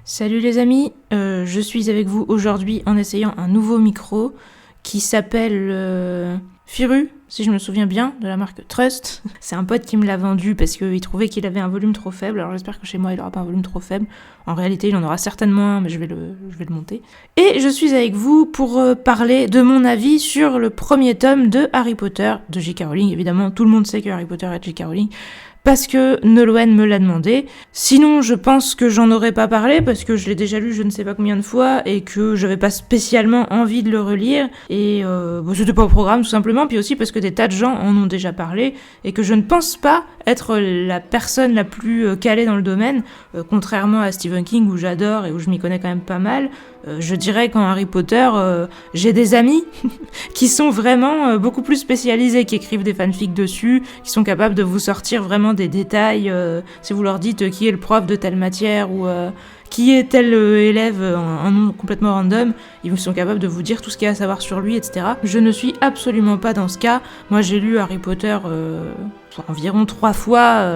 Salut les amis, je suis avec vous aujourd'hui en essayant un nouveau micro qui s'appelle Firu, si je me souviens bien, de la marque Trust. C'est un pote qui me l'a vendu parce qu'il trouvait qu'il avait un volume trop faible, alors j'espère que chez moi il n'aura pas un volume trop faible. En réalité il en aura certainement un, mais je vais le monter. Et je suis avec vous pour parler de mon avis sur le premier tome de Harry Potter, de J.K. Rowling. Évidemment, tout le monde sait que Harry Potter est J.K. Rowling, parce que Nolwenn me l'a demandé. Sinon, je pense que j'en aurais pas parlé, parce que je l'ai déjà lu je ne sais pas combien de fois, et que j'avais pas spécialement envie de le relire, et c'était pas au programme tout simplement, puis aussi parce que des tas de gens en ont déjà parlé, et que je ne pense pas être la personne la plus calée dans le domaine, contrairement à Stephen King, où j'adore et où je m'y connais quand même pas mal. Je dirais qu'en Harry Potter, j'ai des amis qui sont vraiment beaucoup plus spécialisés, qui écrivent des fanfics dessus, qui sont capables de vous sortir vraiment des détails, si vous leur dites qui est le prof de telle matière ou qui est tel élève, un nom complètement random, ils sont capables de vous dire tout ce qu'il y a à savoir sur lui, etc. Je ne suis absolument pas dans ce cas. Moi j'ai lu Harry Potter environ 3 fois,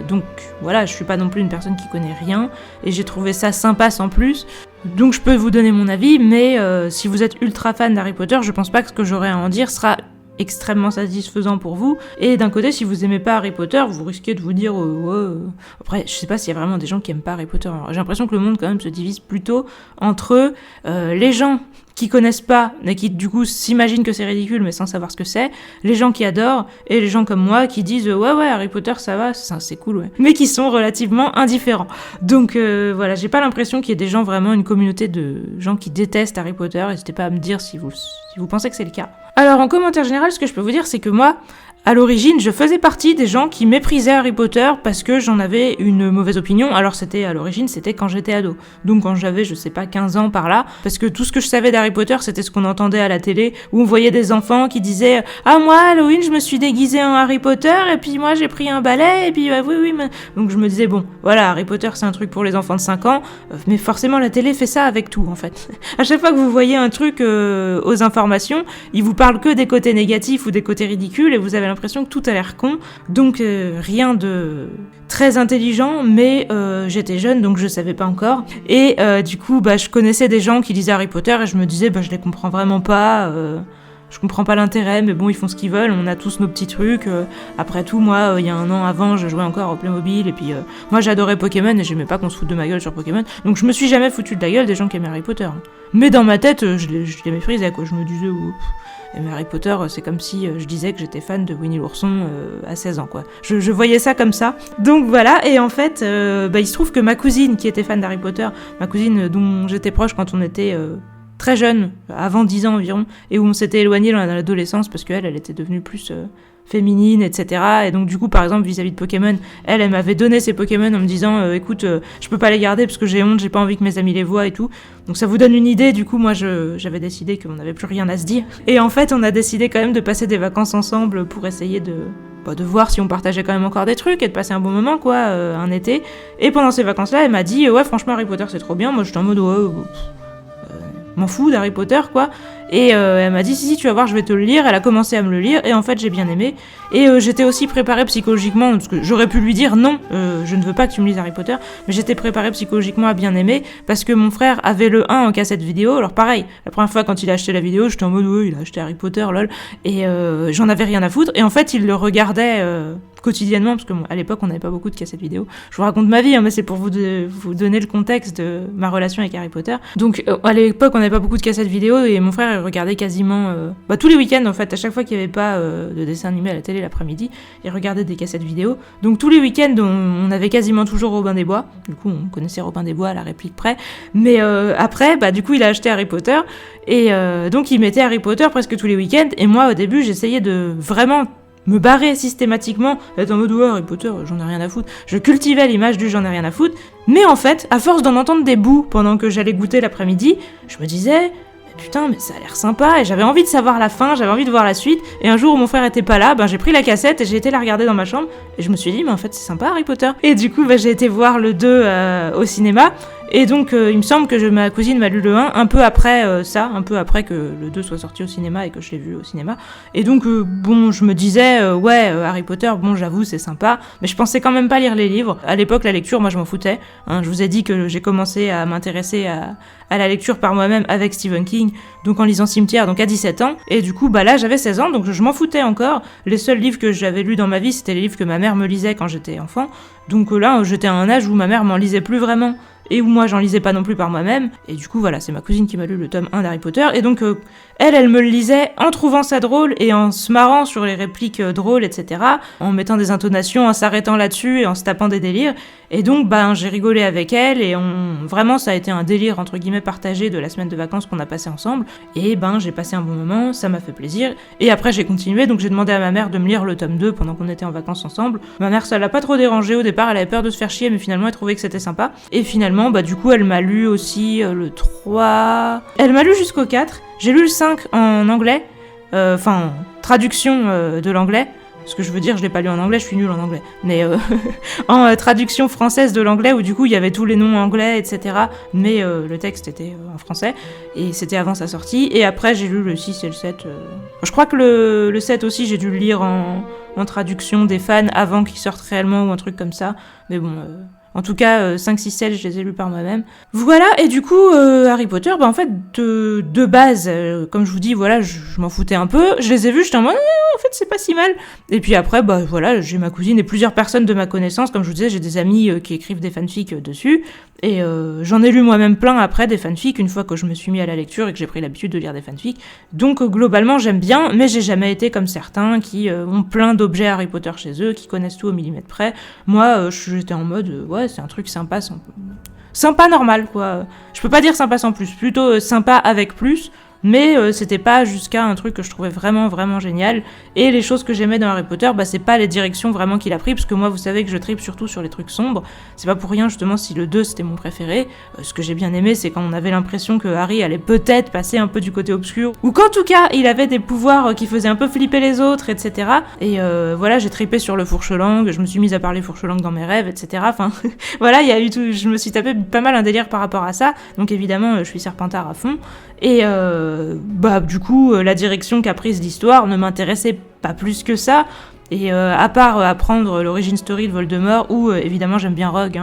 donc voilà, je suis pas non plus une personne qui connaît rien, et j'ai trouvé ça sympa sans plus. Donc je peux vous donner mon avis, mais si vous êtes ultra fan d'Harry Potter, je pense pas que ce que j'aurai à en dire sera extrêmement satisfaisant pour vous. Et d'un côté, si vous aimez pas Harry Potter, vous risquez de vous dire Après, je sais pas s'il y a vraiment des gens qui aiment pas Harry Potter. Alors, j'ai l'impression que le monde quand même se divise plutôt entre les gens qui connaissent pas, et qui du coup s'imaginent que c'est ridicule mais sans savoir ce que c'est, les gens qui adorent, et les gens comme moi qui disent ouais Harry Potter ça va, c'est cool ouais, mais qui sont relativement indifférents. Donc voilà, j'ai pas l'impression qu'il y ait des gens, vraiment une communauté de gens qui détestent Harry Potter. N'hésitez pas à me dire si vous pensez que c'est le cas. Alors en commentaire général, ce que je peux vous dire, c'est que moi, à l'origine, je faisais partie des gens qui méprisaient Harry Potter parce que j'en avais une mauvaise opinion. Alors à l'origine, c'était quand j'étais ado. Donc quand j'avais, je sais pas, 15 ans par là. Parce que tout ce que je savais d'Harry Potter, c'était ce qu'on entendait à la télé, où on voyait des enfants qui disaient « Ah, moi, Halloween, je me suis déguisée en Harry Potter, et puis moi, j'ai pris un balai, et puis oui, mais... » Donc je me disais, bon, voilà, Harry Potter, c'est un truc pour les enfants de 5 ans, mais forcément, la télé fait ça avec tout, en fait. À chaque fois que vous voyez un truc aux informations, ils vous parlent que des côtés négatifs ou des côtés ridicules, et vous avez l'impression que tout a l'air con, donc rien de très intelligent, mais j'étais jeune donc je savais pas encore, et du coup je connaissais des gens qui lisaient Harry Potter et je me disais je les comprends vraiment pas, je comprends pas l'intérêt, mais bon ils font ce qu'ils veulent, on a tous nos petits trucs, après tout moi il y a un an avant je jouais encore au Playmobil, et puis moi j'adorais Pokémon et j'aimais pas qu'on se foute de ma gueule sur Pokémon, donc je me suis jamais foutu de la gueule des gens qui aimaient Harry Potter, mais dans ma tête je les méprisais quoi, je me disais mais Harry Potter, c'est comme si je disais que j'étais fan de Winnie l'ourson à 16 ans, quoi. Je voyais ça comme ça. Donc voilà, et en fait, il se trouve que ma cousine, qui était fan d'Harry Potter, ma cousine dont j'étais proche quand on était très jeune, avant 10 ans environ, et où on s'était éloigné dans l'adolescence, parce qu'elle était devenue plus féminine, etc. Et donc du coup, par exemple, vis-à-vis de Pokémon, elle m'avait donné ses Pokémon en me disant écoute, je peux pas les garder parce que j'ai honte, j'ai pas envie que mes amis les voient et tout. Donc ça vous donne une idée. Du coup, moi, j'avais décidé qu'on n'avait plus rien à se dire. Et en fait, on a décidé quand même de passer des vacances ensemble pour essayer de voir si on partageait quand même encore des trucs et de passer un bon moment, quoi, un été. Et pendant ces vacances-là, elle m'a dit ouais, franchement, Harry Potter, c'est trop bien. Moi, j'étais en mode m'en fous d'Harry Potter, quoi. Et elle m'a dit si tu vas voir, je vais te le lire. Elle a commencé à me le lire et en fait j'ai bien aimé, et j'étais aussi préparée psychologiquement, parce que j'aurais pu lui dire non, je ne veux pas que tu me lises Harry Potter, mais j'étais préparée psychologiquement à bien aimer parce que mon frère avait le 1 en cassette vidéo. Alors pareil, la première fois quand il a acheté la vidéo, j'étais en mode il a acheté Harry Potter lol, et j'en avais rien à foutre, et en fait il le regardait quotidiennement, parce qu'à l'époque on n'avait pas beaucoup de cassettes vidéo. Je vous raconte ma vie, hein, mais c'est pour vous donner le contexte de ma relation avec Harry Potter. Donc à l'époque on n'avait pas beaucoup de cassettes vidéo, et mon frère il regardait quasiment tous les week-ends en fait, à chaque fois qu'il n'y avait pas de dessin animé à la télé l'après-midi, il regardait des cassettes vidéo. Donc tous les week-ends on avait quasiment toujours Robin des Bois, du coup on connaissait Robin des Bois à la réplique près, mais après du coup il a acheté Harry Potter, et donc il mettait Harry Potter presque tous les week-ends, et moi au début j'essayais de vraiment me barrer systématiquement, être en mode Harry Potter, j'en ai rien à foutre. Je cultivais l'image du j'en ai rien à foutre, mais en fait, à force d'en entendre des bouts pendant que j'allais goûter l'après-midi, je me disais putain, mais ça a l'air sympa, et j'avais envie de savoir la fin, j'avais envie de voir la suite, et un jour où mon frère était pas là, j'ai pris la cassette et j'ai été la regarder dans ma chambre, et je me suis dit, mais en fait c'est sympa Harry Potter. Et du coup, j'ai été voir le 2 au cinéma, Et donc il me semble que ma cousine m'a lu le 1 un peu après ça, un peu après que le 2 soit sorti au cinéma et que je l'ai vu au cinéma. Et donc bon, je me disais Harry Potter, bon j'avoue c'est sympa, mais je pensais quand même pas lire les livres. À l'époque la lecture, moi je m'en foutais. Hein, je vous ai dit que j'ai commencé à m'intéresser à la lecture par moi-même avec Stephen King, donc en lisant Cimetière, donc à 17 ans. Et du coup, là, j'avais 16 ans, donc je m'en foutais encore. Les seuls livres que j'avais lus dans ma vie, c'était les livres que ma mère me lisait quand j'étais enfant. Donc là, j'étais à un âge où ma mère m'en lisait plus vraiment, et où moi, j'en lisais pas non plus par moi-même. Et du coup, voilà, c'est ma cousine qui m'a lu le tome 1 d'Harry Potter. Et donc, elle me le lisait en trouvant ça drôle et en se marrant sur les répliques drôles, etc. En mettant des intonations, en s'arrêtant là-dessus et en se tapant des délires. Et donc, j'ai rigolé avec elle et vraiment, ça a été un délire, entre guillemets, partagé de la semaine de vacances qu'on a passé ensemble. Et j'ai passé un bon moment, ça m'a fait plaisir. Et après, j'ai continué, donc j'ai demandé à ma mère de me lire le tome 2 pendant qu'on était en vacances ensemble. Ma mère, ça l'a pas trop dérangé au départ, elle avait peur de se faire chier, mais finalement, elle trouvait que c'était sympa. Et finalement, du coup, elle m'a lu aussi le 3... Elle m'a lu jusqu'au 4. J'ai lu le 5 en anglais, traduction de l'anglais. Ce que je veux dire, je l'ai pas lu en anglais, je suis nulle en anglais. Mais en traduction française de l'anglais, où du coup il y avait tous les noms anglais, etc. Mais le texte était en français, et c'était avant sa sortie. Et après j'ai lu le 6 et le 7. Je crois que le 7 aussi, j'ai dû le lire en traduction des fans avant qu'il sorte réellement, ou un truc comme ça. Mais bon... En tout cas, 5, 6, 7, je les ai lus par moi-même. Voilà, et du coup, Harry Potter, en fait, de base, comme je vous dis, voilà, je m'en foutais un peu. Je les ai vus, j'étais en mode, en fait, c'est pas si mal. Et puis après, voilà, j'ai ma cousine et plusieurs personnes de ma connaissance. Comme je vous disais, j'ai des amis qui écrivent des fanfics dessus. Et j'en ai lu moi-même plein après, des fanfics, une fois que je me suis mis à la lecture et que j'ai pris l'habitude de lire des fanfics. Donc, globalement, j'aime bien, mais j'ai jamais été comme certains qui ont plein d'objets Harry Potter chez eux, qui connaissent tout au millimètre près. Moi, j'étais en mode, ouais, c'est un truc sympa, sympa normal, quoi. Je peux pas dire sympa sans plus, plutôt sympa avec plus, mais c'était pas jusqu'à un truc que je trouvais vraiment, vraiment génial. Et les choses que j'aimais dans Harry Potter, c'est pas les directions vraiment qu'il a pris, parce que moi, vous savez que je tripe surtout sur les trucs sombres. C'est pas pour rien, justement, si le 2, c'était mon préféré. Ce que j'ai bien aimé, c'est quand on avait l'impression que Harry allait peut-être passer un peu du côté obscur, ou qu'en tout cas, il avait des pouvoirs qui faisaient un peu flipper les autres, etc. Et voilà, j'ai tripé sur le fourche-langue, je me suis mise à parler fourche-langue dans mes rêves, etc. Enfin, voilà, il y a eu tout, je me suis tapé pas mal un délire par rapport à ça. Donc évidemment, je suis Serpentard à fond. Et du coup, la direction qu'a prise l'histoire ne m'intéressait pas plus que ça. Et à part apprendre l'origin story de Voldemort, où évidemment j'aime bien Rogue,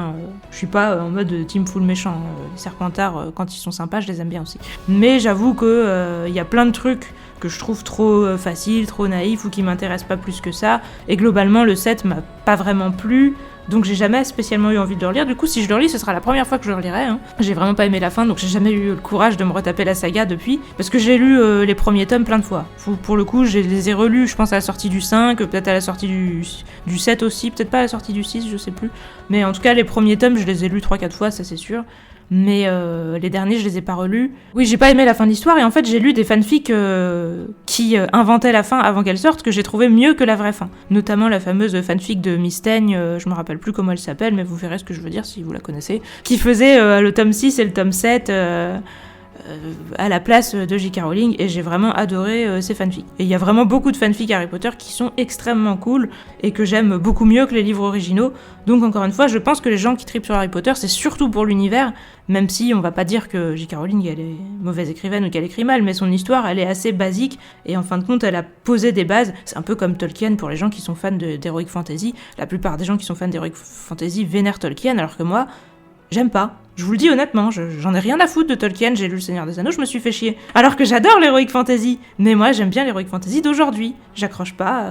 je suis pas en mode team full méchant. Les Serpentards, quand ils sont sympas, je les aime bien aussi. Mais j'avoue que y a plein de trucs que je trouve trop faciles, trop naïfs, ou qui m'intéressent pas plus que ça. Et globalement, le 7 m'a pas vraiment plu. Donc j'ai jamais spécialement eu envie de le relire. Du coup, si je le relis, ce sera la première fois que je le relirai. J'ai vraiment pas aimé la fin, donc j'ai jamais eu le courage de me retaper la saga depuis. Parce que j'ai lu les premiers tomes plein de fois. Pour le coup, je les ai relus, je pense, à la sortie du 5, peut-être à la sortie du 7 aussi, peut-être pas à la sortie du 6, je sais plus. Mais en tout cas, les premiers tomes, je les ai lus 3-4 fois, ça c'est sûr. Mais les derniers, je les ai pas relus. Oui, j'ai pas aimé la fin de l'histoire, et en fait, j'ai lu des fanfics qui inventaient la fin avant qu'elle sorte, que j'ai trouvé mieux que la vraie fin. Notamment la fameuse fanfic de Miss Teigne, je me rappelle plus comment elle s'appelle, mais vous verrez ce que je veux dire si vous la connaissez, qui faisait le tome 6 et le tome 7... à la place de J.K. Rowling, et j'ai vraiment adoré ces fanfics. Et il y a vraiment beaucoup de fanfics Harry Potter qui sont extrêmement cool et que j'aime beaucoup mieux que les livres originaux. Donc encore une fois, je pense que les gens qui tripent sur Harry Potter, c'est surtout pour l'univers, même si on va pas dire que J.K. Rowling elle est mauvaise écrivaine ou qu'elle écrit mal, mais son histoire elle est assez basique et en fin de compte elle a posé des bases. C'est un peu comme Tolkien pour les gens qui sont fans d'Heroic Fantasy. La plupart des gens qui sont fans d'Heroic Fantasy vénèrent Tolkien, alors que moi, j'aime pas. Je vous le dis honnêtement, j'en ai rien à foutre de Tolkien, j'ai lu Le Seigneur des Anneaux, je me suis fait chier. Alors que j'adore l'Heroic Fantasy, mais moi j'aime bien l'Heroic Fantasy d'aujourd'hui. J'accroche pas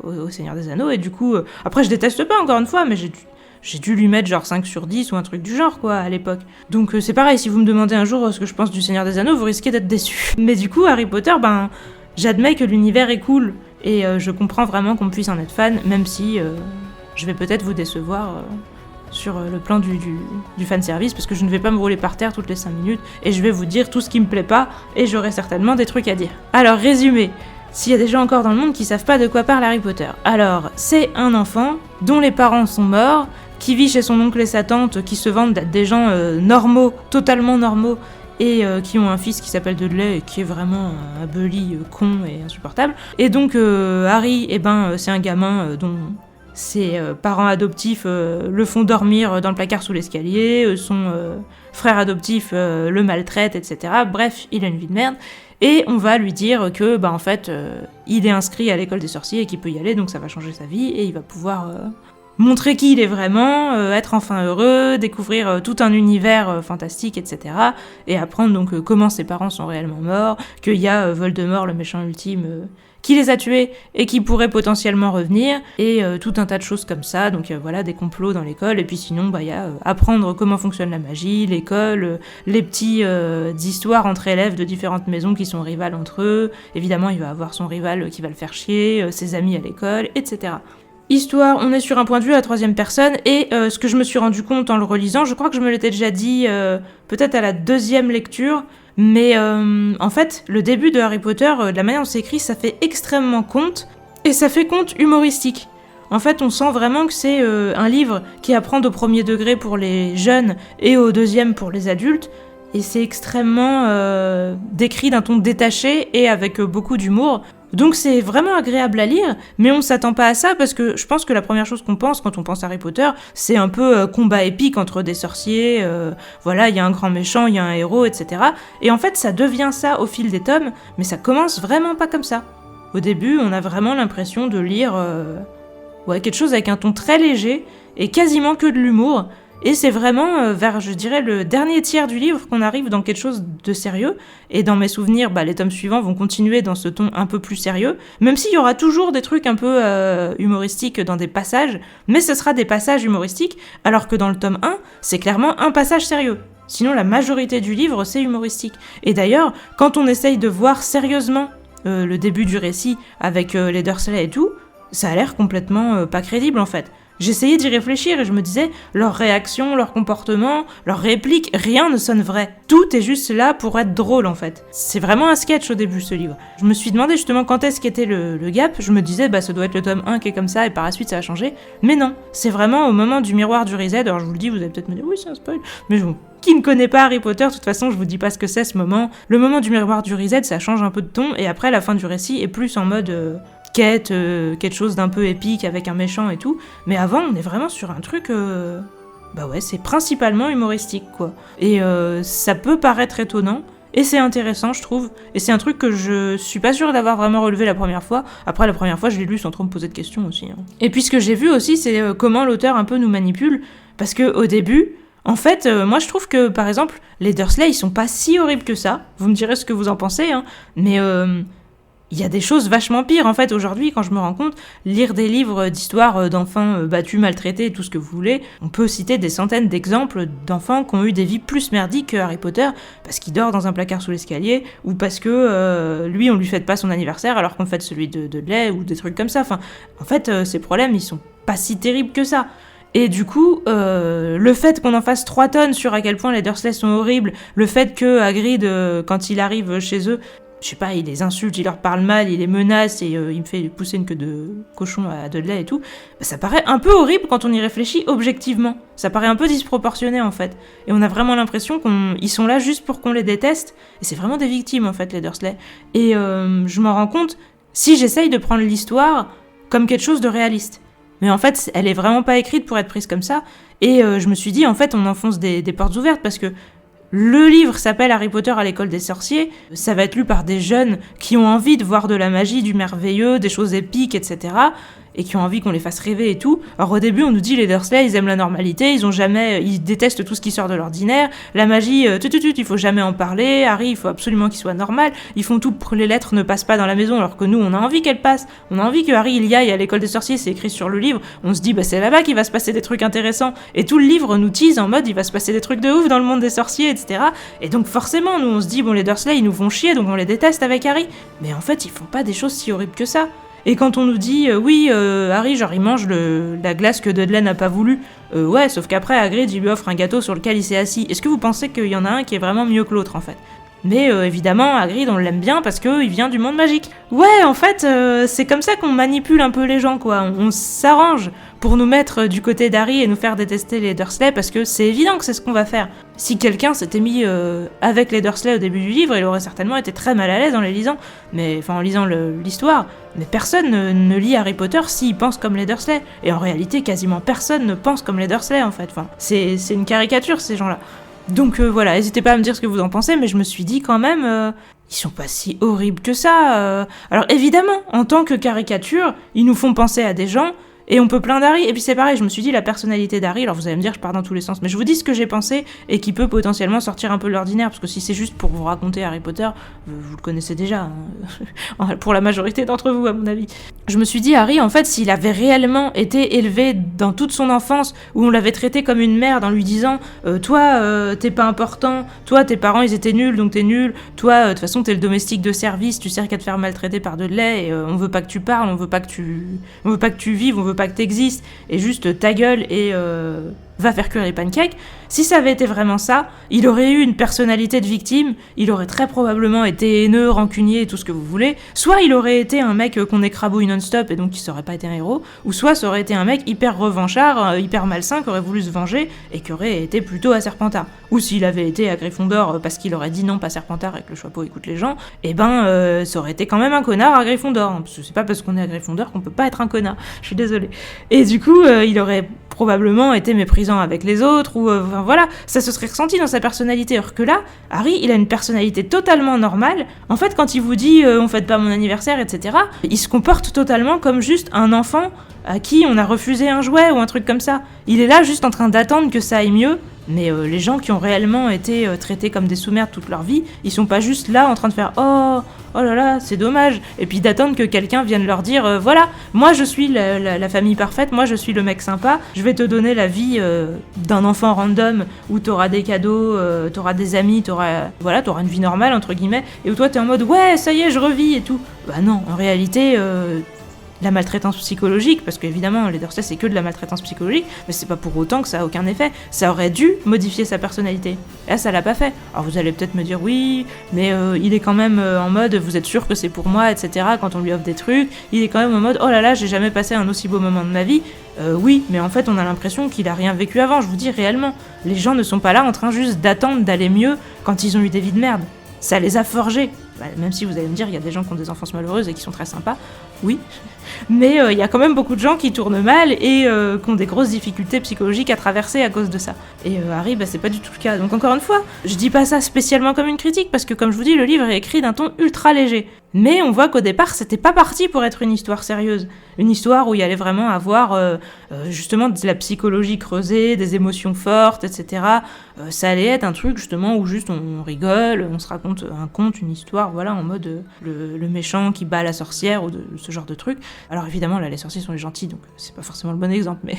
au Seigneur des Anneaux, et du coup... après je déteste pas encore une fois, mais j'ai dû lui mettre genre 5 sur 10 ou un truc du genre quoi à l'époque. Donc c'est pareil, si vous me demandez un jour ce que je pense du Seigneur des Anneaux, vous risquez d'être déçus. Mais du coup Harry Potter, j'admets que l'univers est cool, et je comprends vraiment qu'on puisse en être fan, même si je vais peut-être vous décevoir... sur le plan du fanservice, parce que je ne vais pas me rouler par terre toutes les 5 minutes, et je vais vous dire tout ce qui me plaît pas, et j'aurai certainement des trucs à dire. Alors, résumé, s'il y a des gens encore dans le monde qui savent pas de quoi parle Harry Potter. Alors, c'est un enfant dont les parents sont morts, qui vit chez son oncle et sa tante, qui se vantent d'être des gens normaux, totalement normaux, et qui ont un fils qui s'appelle Dudley, et qui est vraiment un bully con et insupportable. Et donc, Harry, c'est un gamin dont ses parents adoptifs le font dormir dans le placard sous l'escalier, son frère adoptif le maltraite, etc. Bref, il a une vie de merde. Et on va lui dire que, en fait, il est inscrit à l'école des sorciers et qu'il peut y aller, donc ça va changer sa vie, et il va pouvoir montrer qui il est vraiment, être enfin heureux, découvrir tout un univers fantastique, etc. Et apprendre donc comment ses parents sont réellement morts, qu'il y a Voldemort, le méchant ultime, qui les a tués et qui pourrait potentiellement revenir, et tout un tas de choses comme ça, donc voilà, des complots dans l'école, et puis sinon, il y a apprendre comment fonctionne la magie, l'école, les petits histoires entre élèves de différentes maisons qui sont rivales entre eux, évidemment il va avoir son rival qui va le faire chier, ses amis à l'école, etc. Histoire, on est sur un point de vue à la troisième personne, et ce que je me suis rendu compte en le relisant, je crois que je me l'étais déjà dit peut-être à la deuxième lecture, mais en fait, le début de Harry Potter, de la manière dont c'est écrit, ça fait extrêmement conte, et ça fait conte humoristique. En fait, on sent vraiment que c'est un livre qui apprend au premier degré pour les jeunes et au deuxième pour les adultes, et c'est extrêmement décrit d'un ton détaché et avec beaucoup d'humour. Donc c'est vraiment agréable à lire, mais on s'attend pas à ça parce que je pense que la première chose qu'on pense quand on pense à Harry Potter, c'est un peu combat épique entre des sorciers, voilà, il y a un grand méchant, il y a un héros, etc. Et en fait, ça devient ça au fil des tomes, mais ça commence vraiment pas comme ça. Au début, on a vraiment l'impression de lire quelque chose avec un ton très léger et quasiment que de l'humour. Et c'est vraiment vers, je dirais, le dernier tiers du livre qu'on arrive dans quelque chose de sérieux. Et dans mes souvenirs, les tomes suivants vont continuer dans ce ton un peu plus sérieux, même s'il y aura toujours des trucs un peu humoristiques dans des passages, mais ce sera des passages humoristiques, alors que dans le tome 1, c'est clairement un passage sérieux. Sinon, la majorité du livre, c'est humoristique. Et d'ailleurs, quand on essaye de voir sérieusement le début du récit avec les Dursley et tout, ça a l'air complètement pas crédible en fait. J'essayais d'y réfléchir et je me disais, leurs réactions, leurs comportements, leurs répliques, rien ne sonne vrai. Tout est juste là pour être drôle en fait. C'est vraiment un sketch au début ce livre. Je me suis demandé justement quand est-ce qu'était le gap, je me disais ça doit être le tome 1 qui est comme ça et par la suite ça va changer. Mais non, c'est vraiment au moment du miroir du Riséd, alors je vous le dis, vous allez peut-être me dire oui c'est un spoil, mais qui ne connaît pas Harry Potter, de toute façon je vous dis pas ce que c'est ce moment. Le moment du miroir du Riséd, ça change un peu de ton et après la fin du récit est plus en mode... quête, quelque chose d'un peu épique avec un méchant et tout, mais avant on est vraiment sur un truc c'est principalement humoristique quoi, et ça peut paraître étonnant et c'est intéressant je trouve, et c'est un truc que je suis pas sûre d'avoir vraiment relevé la première fois. Après la première fois je l'ai lu sans trop me poser de questions aussi hein. Et puis ce que j'ai vu aussi c'est comment l'auteur un peu nous manipule, parce que au début en fait, moi je trouve que par exemple les Dursley ils sont pas si horribles que ça, vous me direz ce que vous en pensez hein, mais il y a des choses vachement pires, en fait, aujourd'hui, quand je me rends compte, lire des livres d'histoires d'enfants battus, maltraités, tout ce que vous voulez, on peut citer des centaines d'exemples d'enfants qui ont eu des vies plus merdiques que Harry Potter, parce qu'il dort dans un placard sous l'escalier, ou parce que lui, on lui fête pas son anniversaire alors qu'on fête celui de Dudley, ou des trucs comme ça. Enfin, en fait, ces problèmes, ils sont pas si terribles que ça. Et du coup, le fait qu'on en fasse 3 tonnes sur à quel point les Dursley sont horribles, le fait que Hagrid, quand il arrive chez eux, je sais pas, il les insulte, il leur parle mal, il les menace et il me fait pousser une queue de cochon à Dudley et tout, ça paraît un peu horrible quand on y réfléchit objectivement. Ça paraît un peu disproportionné en fait. Et on a vraiment l'impression qu'ils sont là juste pour qu'on les déteste, et c'est vraiment des victimes en fait les Dursley. Et je m'en rends compte si j'essaye de prendre l'histoire comme quelque chose de réaliste. Mais en fait, elle est vraiment pas écrite pour être prise comme ça, et je me suis dit en fait on enfonce des portes ouvertes parce que le livre s'appelle Harry Potter à l'école des sorciers, ça va être lu par des jeunes qui ont envie de voir de la magie, du merveilleux, des choses épiques, etc. et qui ont envie qu'on les fasse rêver et tout. Alors au début on nous dit les Dursley ils aiment la normalité, ils détestent tout ce qui sort de l'ordinaire, la magie, il faut jamais en parler, Harry il faut absolument qu'il soit normal, ils font tout pour que les lettres ne passent pas dans la maison alors que nous on a envie qu'elles passent, on a envie que Harry il y aille à l'école des sorciers, c'est écrit sur le livre, on se dit c'est là-bas qu'il va se passer des trucs intéressants, et tout le livre nous tease en mode il va se passer des trucs de ouf dans le monde des sorciers, etc. Et donc forcément nous on se dit les Dursley ils nous font chier donc on les déteste avec Harry, mais en fait ils font pas des choses si horribles que ça. Et quand on nous dit Harry genre il mange la glace que Dudley n'a pas voulu, sauf qu'après Hagrid il lui offre un gâteau sur lequel il s'est assis. Est-ce que vous pensez qu'il y en a un qui est vraiment mieux que l'autre en fait? Mais évidemment, Hagrid, on l'aime bien parce qu'il vient du monde magique. Ouais, en fait, c'est comme ça qu'on manipule un peu les gens, quoi. On s'arrange pour nous mettre du côté d'Harry et nous faire détester les Dursley, parce que c'est évident que c'est ce qu'on va faire. Si quelqu'un s'était mis avec les Dursley au début du livre, il aurait certainement été très mal à l'aise en les lisant, en lisant l'histoire. Mais personne ne lit Harry Potter s'il pense comme les Dursley. Et en réalité, quasiment personne ne pense comme les Dursley, en fait. Enfin, c'est une caricature, ces gens-là. Donc voilà, n'hésitez pas à me dire ce que vous en pensez, mais je me suis dit quand même, ils sont pas si horribles que ça. Alors évidemment, en tant que caricature, ils nous font penser à des gens, et on peut plaindre d'Harry. Et puis c'est pareil, je me suis dit la personnalité d'Harry, alors vous allez me dire je pars dans tous les sens, mais je vous dis ce que j'ai pensé, et qui peut potentiellement sortir un peu de l'ordinaire, parce que si c'est juste pour vous raconter Harry Potter, vous le connaissez déjà, hein, pour la majorité d'entre vous à mon avis. Je me suis dit, Harry, en fait, s'il avait réellement été élevé dans toute son enfance, où on l'avait traité comme une merde en lui disant toi, t'es pas important, toi, tes parents, ils étaient nuls, donc t'es nul, toi, de toute façon, t'es le domestique de service, tu sers qu'à te faire maltraiter par de lait, et on veut pas que tu parles, on veut pas que tu vives, on veut pas que t'existes, et juste ta gueule et va faire cuire les pancakes. Si ça avait été vraiment ça, il aurait eu une personnalité de victime, il aurait très probablement été haineux, rancunier, tout ce que vous voulez, soit il aurait été un mec qu'on écrabouille non-stop et donc qui aurait pas été un héros, ou soit ça aurait été un mec hyper revanchard, hyper malsain, qui aurait voulu se venger et qui aurait été plutôt à Serpentard. Ou s'il avait été à Gryffondor parce qu'il aurait dit non, pas Serpentard et que le chapeau écoute les gens, ça aurait été quand même un connard à Gryffondor, parce que c'est pas parce qu'on est à Gryffondor qu'on peut pas être un connard, je suis désolée. Et du coup, il aurait probablement été méprisant avec les autres, ou voilà, ça se serait ressenti dans sa personnalité. Alors que là, Harry, il a une personnalité totalement normale. En fait, quand il vous dit on fête pas mon anniversaire, etc., il se comporte totalement comme juste un enfant à qui on a refusé un jouet ou un truc comme ça. Il est là juste en train d'attendre que ça aille mieux. Mais les gens qui ont réellement été traités comme des sous-merdes toute leur vie, ils sont pas juste là en train de faire oh là là, c'est dommage, et puis d'attendre que quelqu'un vienne leur dire voilà, moi je suis la famille parfaite, moi je suis le mec sympa, je vais te donner la vie d'un enfant random où t'auras des cadeaux, t'auras des amis, t'auras une vie normale entre guillemets, et où toi t'es en mode ouais, ça y est, je revis et tout. Bah non, en réalité la maltraitance psychologique, parce qu'évidemment les Dursley c'est que de la maltraitance psychologique, mais c'est pas pour autant que ça a aucun effet. Ça aurait dû modifier sa personnalité. Et là ça l'a pas fait. Alors vous allez peut-être me dire oui, mais il est quand même en mode vous êtes sûr que c'est pour moi, etc. Quand on lui offre des trucs, il est quand même en mode oh là là, j'ai jamais passé un aussi beau moment de ma vie. Oui, mais en fait on a l'impression qu'il a rien vécu avant, je vous dis réellement. Les gens ne sont pas là en train juste d'attendre d'aller mieux quand ils ont eu des vies de merde. Ça les a forgés. Même si vous allez me dire, il y a des gens qui ont des enfances malheureuses et qui sont très sympas, oui. Mais il y a quand même beaucoup de gens qui tournent mal et qui ont des grosses difficultés psychologiques à traverser à cause de ça. Et Harry, c'est pas du tout le cas. Donc encore une fois, je dis pas ça spécialement comme une critique, parce que comme je vous dis, le livre est écrit d'un ton ultra léger. Mais on voit qu'au départ, c'était pas parti pour être une histoire sérieuse. Une histoire où il y allait vraiment avoir justement de la psychologie creusée, des émotions fortes, etc. Ça allait être un truc justement où juste on rigole, on se raconte un conte, une histoire, voilà, en mode le méchant qui bat la sorcière ou ce genre de truc. Alors évidemment, là, les sorciers sont les gentils, donc c'est pas forcément le bon exemple, mais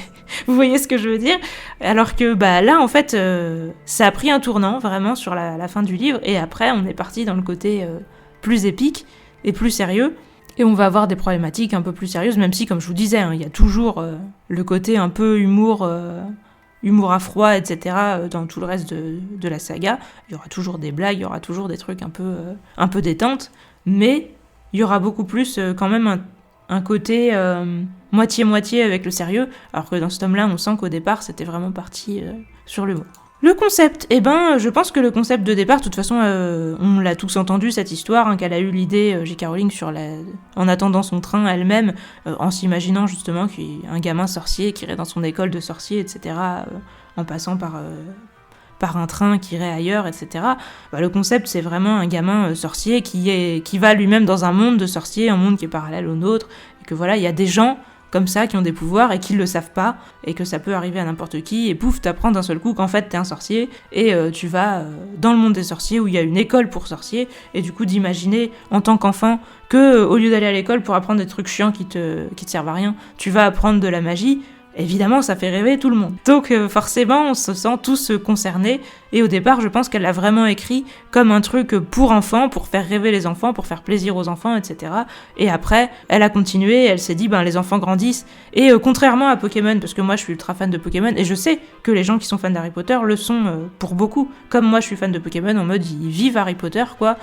vous voyez ce que je veux dire. Alors que là, en fait, ça a pris un tournant vraiment sur la fin du livre, et après, on est parti dans le côté plus épique et plus sérieux. Et on va avoir des problématiques un peu plus sérieuses, même si, comme je vous disais, il y a toujours le côté un peu humour à froid, etc. Dans tout le reste de la saga. Il y aura toujours des blagues, il y aura toujours des trucs un peu détente, mais il y aura beaucoup plus quand même un côté moitié-moitié avec le sérieux, alors que dans ce tome-là, on sent qu'au départ, c'était vraiment parti sur l'humour. Le concept, je pense que le concept de départ, de toute façon, on l'a tous entendu, cette histoire, qu'elle a eu l'idée, J.K. Rowling, en attendant son train elle-même, en s'imaginant justement qu'il y a un gamin sorcier qui irait dans son école de sorcier, etc., en passant par un train qui irait ailleurs, etc. Le concept, c'est vraiment un gamin sorcier qui va lui-même dans un monde de sorciers, un monde qui est parallèle au nôtre, et que voilà, il y a des gens comme ça qui ont des pouvoirs et qui le savent pas, et que ça peut arriver à n'importe qui, et pouf, t'apprends d'un seul coup qu'en fait t'es un sorcier, et tu vas dans le monde des sorciers où il y a une école pour sorciers, et du coup d'imaginer en tant qu'enfant que au lieu d'aller à l'école pour apprendre des trucs chiants qui te servent à rien, tu vas apprendre de la magie. Évidemment, ça fait rêver tout le monde. Donc forcément, on se sent tous concernés. Et au départ, je pense qu'elle l'a vraiment écrit comme un truc pour enfants, pour faire rêver les enfants, pour faire plaisir aux enfants, etc. Et après, elle a continué, elle s'est dit, les enfants grandissent. Et contrairement à Pokémon, parce que moi je suis ultra fan de Pokémon, et je sais que les gens qui sont fans d'Harry Potter le sont pour beaucoup. Comme moi je suis fan de Pokémon, en mode ils vivent Harry Potter, quoi.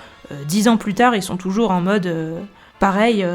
10 ans plus tard, ils sont toujours en mode... pareil,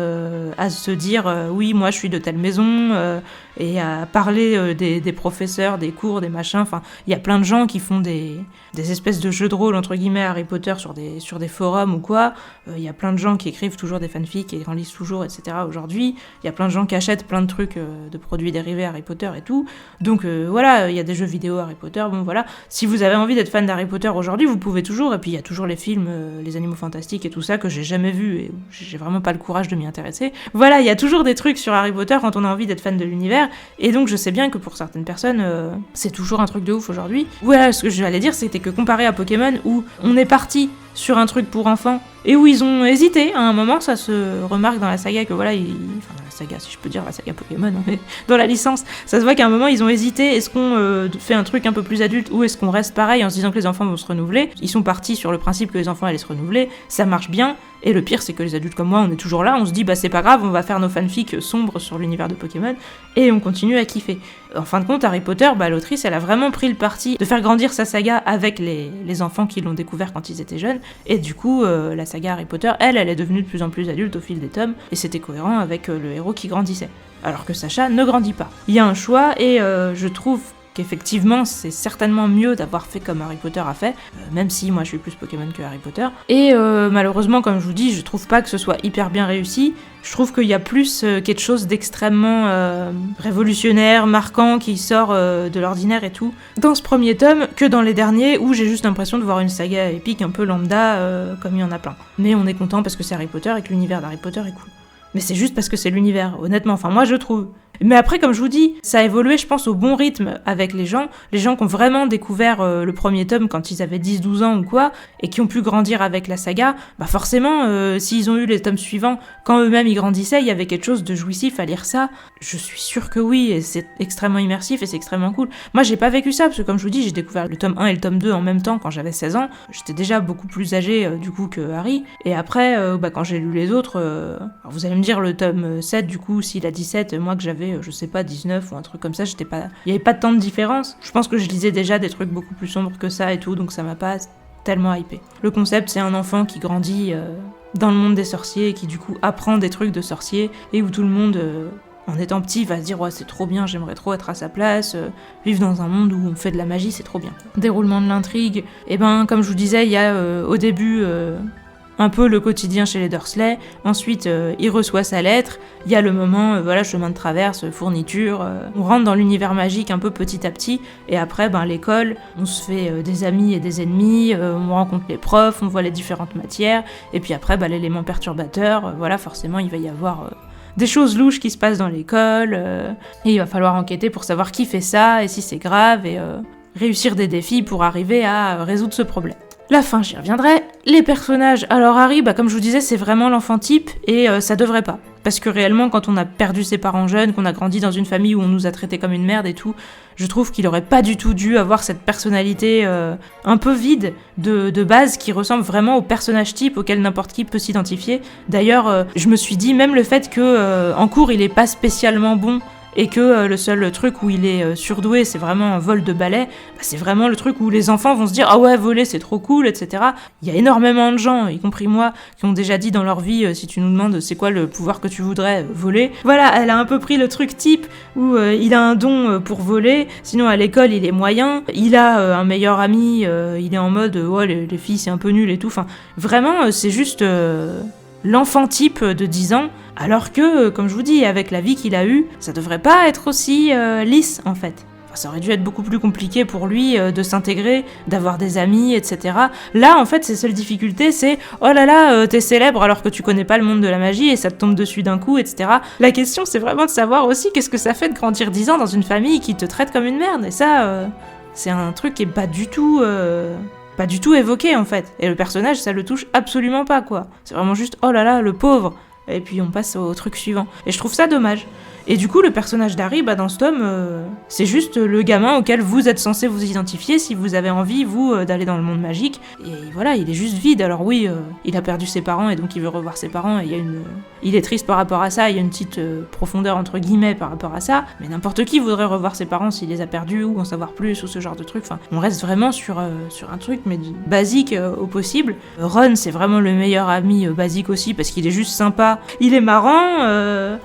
à se dire oui, moi je suis de telle maison, et à parler des professeurs, des cours, des machins. Enfin, il y a plein de gens qui font des espèces de jeux de rôle, entre guillemets, Harry Potter sur des forums ou quoi. Il y a plein de gens qui écrivent toujours des fanfics et en lisent toujours, etc. aujourd'hui. Il y a plein de gens qui achètent plein de trucs de produits dérivés Harry Potter et tout. Donc voilà, il y a des jeux vidéo Harry Potter, bon voilà. Si vous avez envie d'être fan d'Harry Potter aujourd'hui, vous pouvez toujours. Et puis il y a toujours les films, les animaux fantastiques et tout ça que j'ai jamais vu et j'ai vraiment pas le courage de m'y intéresser. Voilà, il y a toujours des trucs sur Harry Potter quand on a envie d'être fan de l'univers, et donc je sais bien que pour certaines personnes, c'est toujours un truc de ouf aujourd'hui. Voilà, ce que j'allais dire, c'était que comparé à Pokémon, où on est parti sur un truc pour enfants, et où ils ont hésité, à un moment, ça se remarque dans la saga que voilà, enfin dans la saga, si je peux dire la saga Pokémon, mais dans la licence, ça se voit qu'à un moment, ils ont hésité, est-ce qu'on fait un truc un peu plus adulte, ou est-ce qu'on reste pareil en se disant que les enfants vont se renouveler. Ils sont partis sur le principe que les enfants allaient se renouveler, ça marche bien, et le pire, c'est que les adultes comme moi, on est toujours là, on se dit, c'est pas grave, on va faire nos fanfics sombres sur l'univers de Pokémon, et on continue à kiffer. En fin de compte, Harry Potter, l'autrice, elle a vraiment pris le parti de faire grandir sa saga avec les enfants qui l'ont découvert quand ils étaient jeunes, et du coup, la saga Harry Potter, elle est devenue de plus en plus adulte au fil des tomes, et c'était cohérent avec le héros qui grandissait. Alors que Sacha ne grandit pas. Il y a un choix, et je trouve qu'effectivement, c'est certainement mieux d'avoir fait comme Harry Potter a fait, même si moi je suis plus Pokémon que Harry Potter. Et malheureusement, comme je vous dis, je trouve pas que ce soit hyper bien réussi. Je trouve qu'il y a plus quelque chose d'extrêmement révolutionnaire, marquant, qui sort de l'ordinaire et tout, dans ce premier tome, que dans les derniers, où j'ai juste l'impression de voir une saga épique un peu lambda, comme il y en a plein. Mais on est content parce que c'est Harry Potter et que l'univers d'Harry Potter est cool. Mais c'est juste parce que c'est l'univers, honnêtement, enfin moi je trouve. Mais après, comme je vous dis, ça a évolué, je pense, au bon rythme avec les gens qui ont vraiment découvert le premier tome quand ils avaient 10-12 ans ou quoi, et qui ont pu grandir avec la saga, forcément, s'ils ont eu les tomes suivants, quand eux-mêmes ils grandissaient, il y avait quelque chose de jouissif à lire ça. Je suis sûre que oui, et c'est extrêmement immersif et c'est extrêmement cool. Moi, j'ai pas vécu ça, parce que comme je vous dis, j'ai découvert le tome 1 et le tome 2 en même temps quand j'avais 16 ans. J'étais déjà beaucoup plus âgée, du coup, que Harry. Et après, quand j'ai lu les autres, alors vous allez me dire le tome 7, du coup, s'il a 17, moi que j'avais, je sais pas, 19 ou un truc comme ça, il y avait pas tant de différence. Je pense que je lisais déjà des trucs beaucoup plus sombres que ça et tout, donc ça m'a pas tellement hypé. Le concept, c'est un enfant qui grandit dans le monde des sorciers et qui du coup apprend des trucs de sorciers, et où tout le monde, en étant petit, va se dire « Ouais, c'est trop bien, j'aimerais trop être à sa place, vivre dans un monde où on fait de la magie, c'est trop bien. » Déroulement de l'intrigue, comme je vous disais, il y a au début... un peu le quotidien chez les Dursley, ensuite il reçoit sa lettre, il y a le moment, chemin de traverse, fourniture, on rentre dans l'univers magique un peu petit à petit, et après l'école, on se fait des amis et des ennemis, on rencontre les profs, on voit les différentes matières, et puis après l'élément perturbateur, forcément il va y avoir... des choses louches qui se passent dans l'école, et il va falloir enquêter pour savoir qui fait ça, et si c'est grave, et réussir des défis pour arriver à résoudre ce problème. La fin, j'y reviendrai. Les personnages, alors Harry, comme je vous disais, c'est vraiment l'enfant type, et ça devrait pas. Parce que réellement, quand on a perdu ses parents jeunes, qu'on a grandi dans une famille où on nous a traités comme une merde et tout, je trouve qu'il aurait pas du tout dû avoir cette personnalité un peu vide de base, qui ressemble vraiment au personnage type auquel n'importe qui peut s'identifier. D'ailleurs, je me suis dit, même le fait que en cours il est pas spécialement bon, et que le seul truc où il est surdoué, c'est vraiment un vol de balai, c'est vraiment le truc où les enfants vont se dire « Ah ouais, voler, c'est trop cool, etc. » Il y a énormément de gens, y compris moi, qui ont déjà dit dans leur vie, si tu nous demandes c'est quoi le pouvoir que tu voudrais voler, voilà, elle a un peu pris le truc type où il a un don pour voler, sinon à l'école il est moyen, il a un meilleur ami, il est en mode « Ouais, les filles c'est un peu nul et tout », enfin vraiment c'est juste... l'enfant type de 10 ans, alors que, comme je vous dis, avec la vie qu'il a eue, ça devrait pas être aussi lisse, en fait. Enfin, ça aurait dû être beaucoup plus compliqué pour lui de s'intégrer, d'avoir des amis, etc. Là, en fait, ses seules difficultés, c'est « Oh là là, t'es célèbre alors que tu connais pas le monde de la magie et ça te tombe dessus d'un coup, etc. » La question, c'est vraiment de savoir aussi qu'est-ce que ça fait de grandir 10 ans dans une famille qui te traite comme une merde. Et ça, c'est un truc qui est pas du tout évoqué en fait, et le personnage ça le touche absolument pas quoi, c'est vraiment juste oh là là le pauvre, et puis on passe au truc suivant. Et je trouve ça dommage. Et du coup, le personnage d'Harry, dans ce tome, c'est juste le gamin auquel vous êtes censé vous identifier si vous avez envie, vous, d'aller dans le monde magique. Et voilà, il est juste vide. Alors oui, il a perdu ses parents et donc il veut revoir ses parents. Et il est triste par rapport à ça. Il y a une petite profondeur entre guillemets par rapport à ça. Mais n'importe qui voudrait revoir ses parents s'il les a perdus ou en savoir plus ou ce genre de truc. Enfin, on reste vraiment sur un truc mais basique au possible. Ron, c'est vraiment le meilleur ami basique aussi parce qu'il est juste sympa. Il est marrant.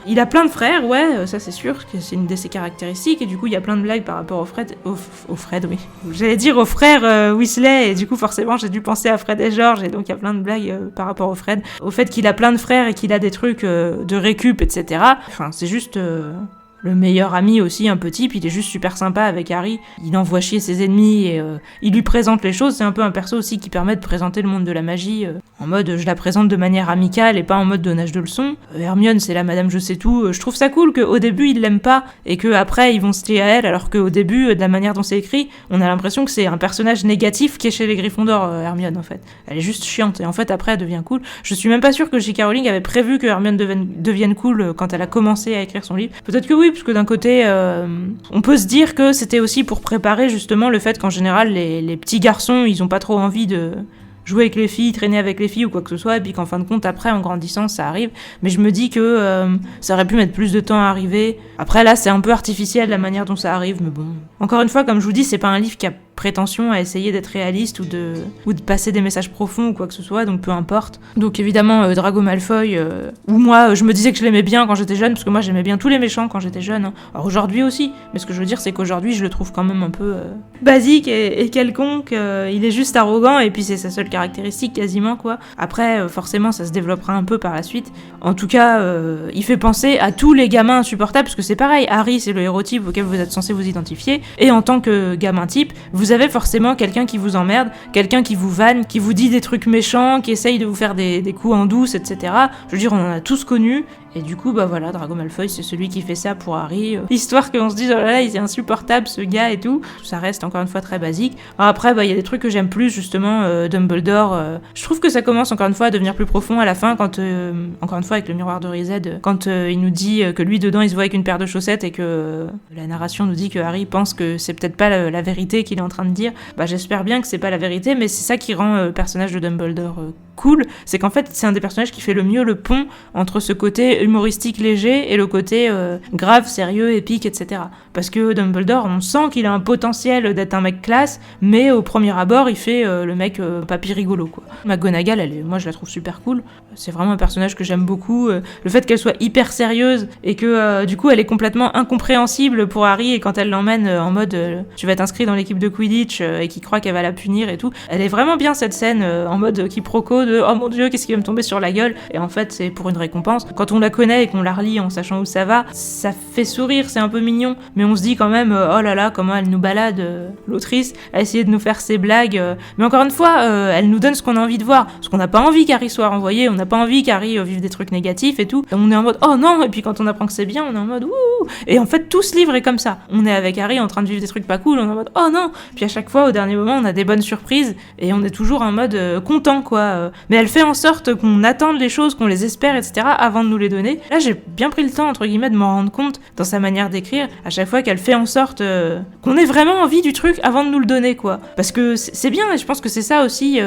Il a plein de frères, ouais. Ça c'est sûr que c'est une de ses caractéristiques et du coup il y a plein de blagues par rapport au Fred, oui. J'allais dire aux frères Weasley et du coup forcément j'ai dû penser à Fred et George et donc il y a plein de blagues par rapport au Fred. Au fait qu'il a plein de frères et qu'il a des trucs de récup, etc. Enfin c'est juste... Le meilleur ami aussi, un peu type, il est juste super sympa avec Harry. Il envoie chier ses ennemis et il lui présente les choses. C'est un peu un perso aussi qui permet de présenter le monde de la magie en mode je la présente de manière amicale et pas en mode donnage de leçons. Hermione, c'est la madame je sais tout. Je trouve ça cool qu'au début ils l'aiment pas et qu'après ils vont se lier à elle alors qu'au début, de la manière dont c'est écrit, on a l'impression que c'est un personnage négatif qui est chez les Gryffondor, Hermione en fait. Elle est juste chiante et en fait après elle devient cool. Je suis même pas sûre que J.K. Rowling avait prévu que Hermione devienne cool quand elle a commencé à écrire son livre. Peut-être que oui, parce que d'un côté, on peut se dire que c'était aussi pour préparer justement le fait qu'en général, les petits garçons, ils ont pas trop envie de jouer avec les filles, traîner avec les filles ou quoi que ce soit, et puis qu'en fin de compte, après, en grandissant, ça arrive. Mais je me dis que ça aurait pu mettre plus de temps à arriver. Après, là, c'est un peu artificiel la manière dont ça arrive, mais bon. Encore une fois, comme je vous dis, c'est pas un livre qui a prétention à essayer d'être réaliste ou de passer des messages profonds ou quoi que ce soit, donc peu importe. Donc évidemment, Drago Malfoy, ou moi, je me disais que je l'aimais bien quand j'étais jeune, parce que moi j'aimais bien tous les méchants quand j'étais jeune. Hein. Alors aujourd'hui aussi, mais ce que je veux dire, c'est qu'aujourd'hui, je le trouve quand même un peu basique et quelconque. Il est juste arrogant, et puis c'est sa seule caractéristique quasiment, quoi. Après, forcément, ça se développera un peu par la suite. En tout cas, il fait penser à tous les gamins insupportables, parce que c'est pareil, Harry, c'est le héros type auquel vous êtes censé vous identifier, et en tant que gamin type, vous avez forcément quelqu'un qui vous emmerde, quelqu'un qui vous vanne, qui vous dit des trucs méchants, qui essaye de vous faire des coups en douce, etc. Je veux dire, on en a tous connu. Et du coup, voilà, Drago Malfoy, c'est celui qui fait ça pour Harry. Histoire qu'on se dise, oh là là, il est insupportable ce gars et tout. Ça reste encore une fois très basique. Alors après, il y a des trucs que j'aime plus, justement, Dumbledore. Je trouve que ça commence encore une fois à devenir plus profond à la fin, quand, encore une fois, avec le miroir de Riséd, quand il nous dit que lui, dedans, il se voit avec une paire de chaussettes et que la narration nous dit que Harry pense que c'est peut-être pas la vérité qu'il est en train de dire. J'espère bien que c'est pas la vérité, mais c'est ça qui rend le personnage de Dumbledore cool. C'est qu'en fait, c'est un des personnages qui fait le mieux le pont entre ce côté humoristique léger et le côté grave, sérieux, épique, etc. Parce que Dumbledore, on sent qu'il a un potentiel d'être un mec classe, mais au premier abord, il fait le mec papy rigolo, quoi. McGonagall, moi je la trouve super cool. C'est vraiment un personnage que j'aime beaucoup. Le fait qu'elle soit hyper sérieuse et que du coup elle est complètement incompréhensible pour Harry, et quand elle l'emmène en mode tu vas t'inscrire dans l'équipe de Quidditch et qu'il croit qu'elle va la punir et tout. Elle est vraiment bien cette scène en mode quiproquo de oh mon dieu, qu'est-ce qui va me tomber sur la gueule, et en fait c'est pour une récompense. Quand on la connaît et qu'on la relit en sachant où ça va, ça fait sourire, c'est un peu mignon, mais on se dit quand même oh là là, comment elle nous balade, l'autrice a essayé de nous faire ses blagues, mais encore une fois elle nous donne ce qu'on a envie de voir, parce qu'on n'a pas envie qu'Harry soit renvoyé, on n'a pas envie qu'Harry vive des trucs négatifs et tout, et on est en mode oh non, et puis quand on apprend que c'est bien, on est en mode ouh, et en fait tout ce livre est comme ça, on est avec Harry en train de vivre des trucs pas cool, on est en mode oh non, puis à chaque fois au dernier moment on a des bonnes surprises et on est toujours en mode content, quoi, mais elle fait en sorte qu'on attende les choses, qu'on les espère, etc. avant de nous les donner. Là j'ai bien pris le temps entre guillemets de m'en rendre compte dans sa manière d'écrire, à chaque fois qu'elle fait en sorte qu'on ait vraiment envie du truc avant de nous le donner, quoi, parce que c'est bien, et je pense que c'est ça aussi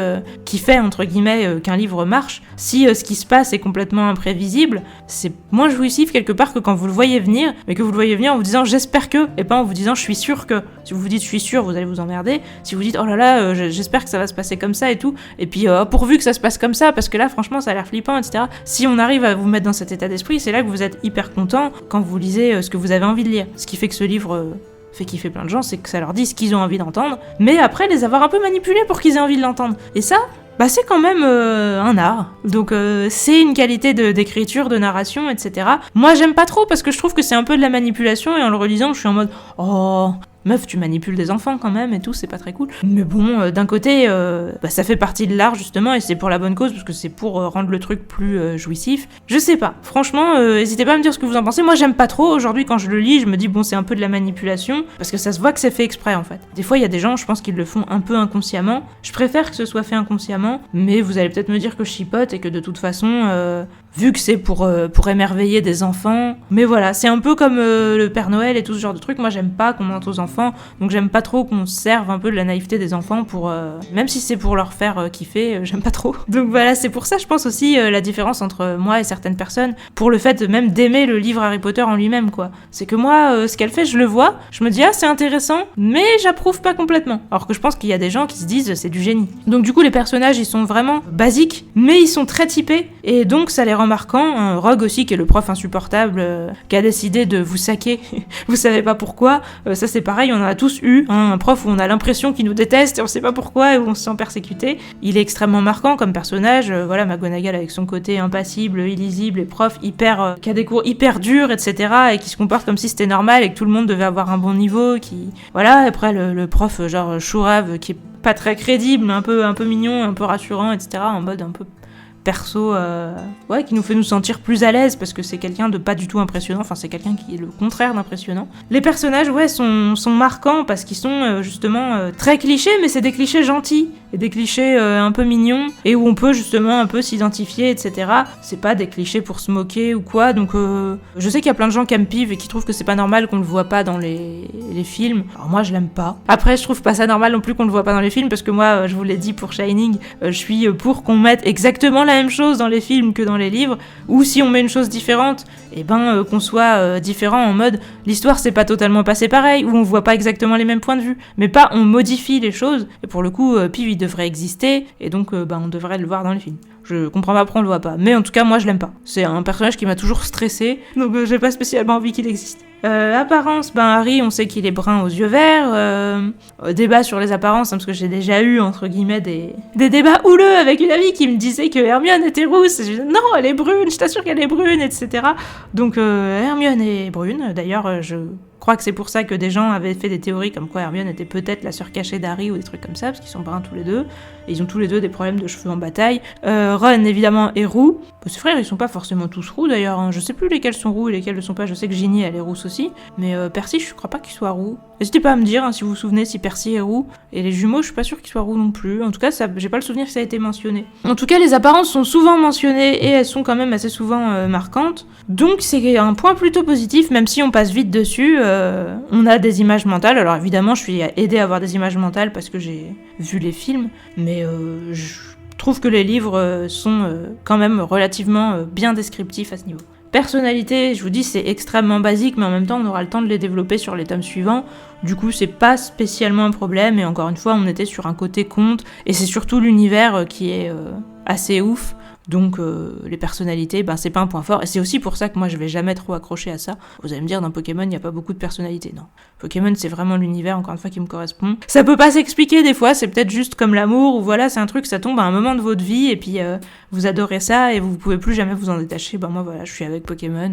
qui fait entre guillemets qu'un livre marche. Si ce qui se passe est complètement imprévisible, c'est moins jouissif quelque part que quand vous le voyez venir, mais que vous le voyez venir en vous disant j'espère que, et pas en vous disant je suis sûr que. Si vous vous dites je suis sûr, vous allez vous emmerder. Si vous dites oh là là, j'espère que ça va se passer comme ça et tout, et puis pourvu que ça se passe comme ça, parce que là franchement ça a l'air flippant, etc. Si on arrive à vous mettre dans cet état d'esprit, c'est là que vous êtes hyper content quand vous lisez ce que vous avez envie de lire. Ce qui fait que ce livre fait kiffer plein de gens, c'est que ça leur dit ce qu'ils ont envie d'entendre, mais après les avoir un peu manipulés pour qu'ils aient envie de l'entendre. Et ça, c'est quand même un art. Donc c'est une qualité d'écriture, de narration, etc. Moi j'aime pas trop parce que je trouve que c'est un peu de la manipulation, et en le relisant je suis en mode oh meuf, tu manipules des enfants quand même et tout, c'est pas très cool. Mais bon, d'un côté, ça fait partie de l'art justement, et c'est pour la bonne cause, parce que c'est pour rendre le truc plus jouissif. Je sais pas, franchement, n'hésitez pas à me dire ce que vous en pensez. Moi j'aime pas trop, aujourd'hui quand je le lis, je me dis bon c'est un peu de la manipulation, parce que ça se voit que c'est fait exprès en fait. Des fois il y a des gens, je pense qu'ils le font un peu inconsciemment, je préfère que ce soit fait inconsciemment, mais vous allez peut-être me dire que je chipote et que de toute façon, vu que c'est pour émerveiller des enfants. Mais voilà, c'est un peu comme le Père Noël et tout ce genre de trucs. Moi, j'aime pas qu'on mente aux enfants, donc j'aime pas trop qu'on se serve un peu de la naïveté des enfants pour... même si c'est pour leur faire kiffer, j'aime pas trop. Donc voilà, c'est pour ça, je pense aussi, la différence entre moi et certaines personnes, pour le fait même d'aimer le livre Harry Potter en lui-même, quoi. C'est que moi, ce qu'elle fait, je le vois, je me dis, ah, c'est intéressant, mais j'approuve pas complètement. Alors que je pense qu'il y a des gens qui se disent, c'est du génie. Donc du coup, les personnages, ils sont vraiment basiques, mais ils sont très typés, et donc ça les rend marquants. Rogue aussi, qui est le prof insupportable, qui a décidé de vous saquer, vous savez pas pourquoi, ça c'est pareil, on en a tous eu, hein, un prof où on a l'impression qu'il nous déteste, et on sait pas pourquoi, et où on se sent persécuté. Il est extrêmement marquant comme personnage, voilà, McGonagall avec son côté impassible, illisible, et prof hyper, qui a des cours hyper durs, etc., et qui se comporte comme si c'était normal, et que tout le monde devait avoir un bon niveau, qui... Voilà, après le prof, genre Chourave, qui est pas très crédible, mais un peu mignon, un peu rassurant, etc., en mode un peu perso, ouais, qui nous fait nous sentir plus à l'aise, parce que c'est quelqu'un de pas du tout impressionnant, enfin c'est quelqu'un qui est le contraire d'impressionnant. Les personnages, ouais, sont marquants, parce qu'ils sont justement très clichés, mais c'est des clichés gentils, et des clichés un peu mignons, et où on peut justement un peu s'identifier, etc. C'est pas des clichés pour se moquer ou quoi, donc je sais qu'il y a plein de gens qui aiment Piv et qui trouvent que c'est pas normal qu'on le voit pas dans les films. Alors moi je l'aime pas. Après je trouve pas ça normal non plus qu'on le voit pas dans les films, parce que moi je vous l'ai dit pour Shining, je suis pour qu'on mette exactement la même chose dans les films que dans les livres, ou si on met une chose différente, et ben qu'on soit différent en mode l'histoire s'est pas totalement passée pareil, ou on voit pas exactement les mêmes points de vue, mais pas on modifie les choses, et pour le coup Piv il devrait exister, et donc on devrait le voir dans les films. Je comprends pas pourquoi on le voit pas, mais en tout cas moi je l'aime pas. C'est un personnage qui m'a toujours stressé, donc j'ai pas spécialement envie qu'il existe. Apparence, Harry, on sait qu'il est brun aux yeux verts. Débat sur les apparences, hein, parce que j'ai déjà eu, entre guillemets, des débats houleux avec une amie qui me disait que Hermione était rousse. Et je disais, non, elle est brune, je t'assure qu'elle est brune, etc. Donc Hermione est brune. D'ailleurs, je crois que c'est pour ça que des gens avaient fait des théories comme quoi Hermione était peut-être la sœur cachée d'Harry ou des trucs comme ça, parce qu'ils sont bruns tous les deux. Et ils ont tous les deux des problèmes de cheveux en bataille. Ron, évidemment, est roux. Ses frères, ils sont pas forcément tous roux, d'ailleurs. Hein. Je sais plus lesquels sont roux et lesquels ne sont pas. Je sais que Ginny, elle est rousse aussi. Mais Percy, je crois pas qu'il soit roux. N'hésitez pas à me dire, hein, si vous vous souvenez, si Percy est roux. Et les jumeaux, je suis pas sûre qu'ils soient roux non plus. En tout cas, j'ai pas le souvenir que ça a été mentionné. En tout cas, les apparences sont souvent mentionnées et elles sont quand même assez souvent marquantes. Donc, c'est un point plutôt positif, même si on passe vite dessus. On a des images mentales. Alors, évidemment, je suis aidée à avoir des images mentales parce que j'ai vu les films. Mais je trouve que les livres sont quand même relativement bien descriptifs à ce niveau. Personnalité, je vous dis, c'est extrêmement basique, mais en même temps, on aura le temps de les développer sur les tomes suivants. Du coup, c'est pas spécialement un problème, et encore une fois, on était sur un côté conte, et c'est surtout l'univers qui est assez ouf. Donc les personnalités, c'est pas un point fort, et c'est aussi pour ça que moi je vais jamais trop accrocher à ça. Vous allez me dire, dans Pokémon, il n'y a pas beaucoup de personnalités. Non. Pokémon, c'est vraiment l'univers, encore une fois, qui me correspond. Ça peut pas s'expliquer des fois, c'est peut-être juste comme l'amour, ou voilà, c'est un truc, ça tombe à un moment de votre vie, et puis vous adorez ça, et vous pouvez plus jamais vous en détacher. Moi, voilà, je suis avec Pokémon.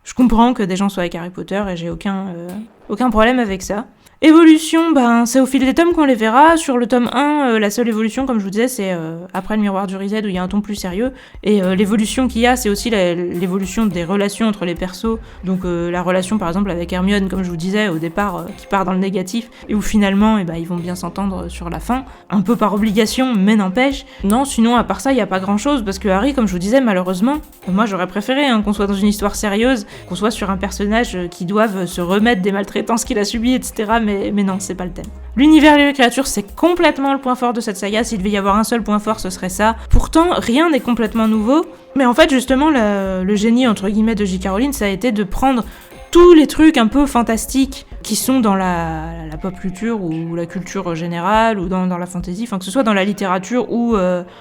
Je comprends que des gens soient avec Harry Potter, et j'ai aucun problème avec ça. Évolution, c'est au fil des tomes qu'on les verra. Sur le tome 1, la seule évolution, comme je vous disais, c'est après le miroir du Riséd où il y a un ton plus sérieux. Et l'évolution qu'il y a, c'est aussi l'évolution des relations entre les persos. Donc la relation par exemple avec Hermione, comme je vous disais au départ, qui part dans le négatif, et où finalement ils vont bien s'entendre sur la fin. Un peu par obligation, mais n'empêche. Non, sinon à part ça, il n'y a pas grand chose, parce que Harry, comme je vous disais, malheureusement, moi j'aurais préféré qu'on soit dans une histoire sérieuse, qu'on soit sur un personnage qui doive se remettre des maltraitances qu'il a subies, etc. Mais non, c'est pas le thème. L'univers et les créatures, c'est complètement le point fort de cette saga. S'il devait y avoir un seul point fort, ce serait ça. Pourtant, rien n'est complètement nouveau. Mais en fait, justement, le génie, entre guillemets, de J.K. Rowling, ça a été de prendre tous les trucs un peu fantastiques qui sont dans la pop culture ou la culture générale ou dans la fantasy, que ce soit dans la littérature ou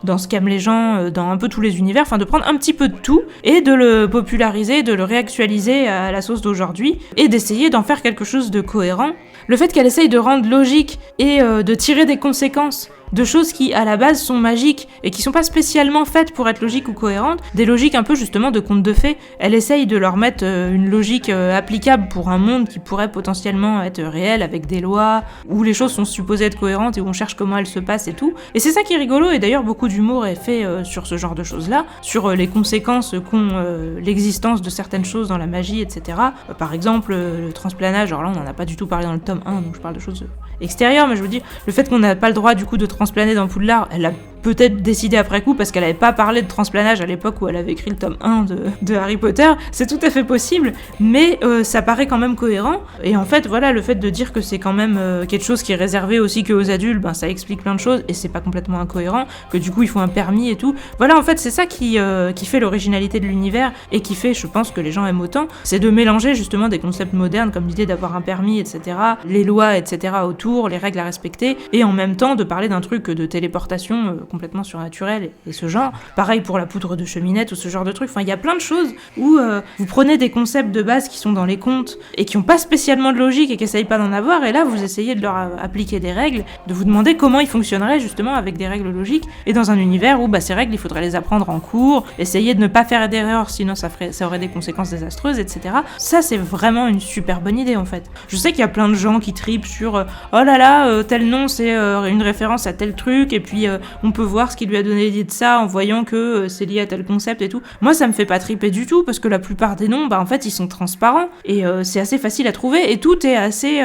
dans ce qu'aiment les gens, dans un peu tous les univers, de prendre un petit peu de tout et de le populariser, de le réactualiser à la sauce d'aujourd'hui et d'essayer d'en faire quelque chose de cohérent. Le fait qu'elle essaye de rendre logique et de tirer des conséquences de choses qui, à la base, sont magiques et qui sont pas spécialement faites pour être logiques ou cohérentes, des logiques un peu justement de contes de fées. Elle essaye de leur mettre une logique applicable pour un monde qui pourrait potentiellement être réel avec des lois, où les choses sont supposées être cohérentes et où on cherche comment elles se passent et tout. Et c'est ça qui est rigolo, et d'ailleurs beaucoup d'humour est fait sur ce genre de choses-là, sur les conséquences qu'ont l'existence de certaines choses dans la magie, etc. Par exemple, le transplanage, alors là on en a pas du tout parlé dans le tome 1, donc je parle de choses extérieures, mais je veux dire, le fait qu'on n'a pas le droit du coup de transplaner dans Poudlard, elle a peut-être décidé après coup parce qu'elle avait pas parlé de transplanage à l'époque où elle avait écrit le tome 1 de Harry Potter, c'est tout à fait possible, mais ça paraît quand même cohérent, et en fait voilà, le fait de dire que c'est quand même quelque chose qui est réservé aussi qu'aux adultes, ben ça explique plein de choses, et c'est pas complètement incohérent, que du coup il faut un permis et tout, voilà, en fait c'est ça qui fait l'originalité de l'univers, et qui fait, je pense, que les gens aiment autant, c'est de mélanger justement des concepts modernes, comme l'idée d'avoir un permis, etc., les lois, etc. autour, les règles à respecter, et en même temps de parler d'un truc de téléportation complètement surnaturel, et ce genre. Pareil pour la poudre de cheminette ou ce genre de truc. Enfin, il y a plein de choses où vous prenez des concepts de base qui sont dans les contes et qui n'ont pas spécialement de logique et qui essayent pas d'en avoir, et là vous essayez de leur appliquer des règles, de vous demander comment ils fonctionneraient justement avec des règles logiques, et dans un univers où ces règles il faudrait les apprendre en cours, essayer de ne pas faire d'erreurs sinon ça aurait des conséquences désastreuses, etc. Ça c'est vraiment une super bonne idée en fait. Je sais qu'il y a plein de gens qui tripent sur oh là là, tel nom c'est une référence à tel truc, et puis on peut voir ce qui lui a donné l'idée de ça en voyant que c'est lié à tel concept et tout. Moi ça me fait pas triper du tout, parce que la plupart des noms, en fait ils sont transparents, et c'est assez facile à trouver, et tout est assez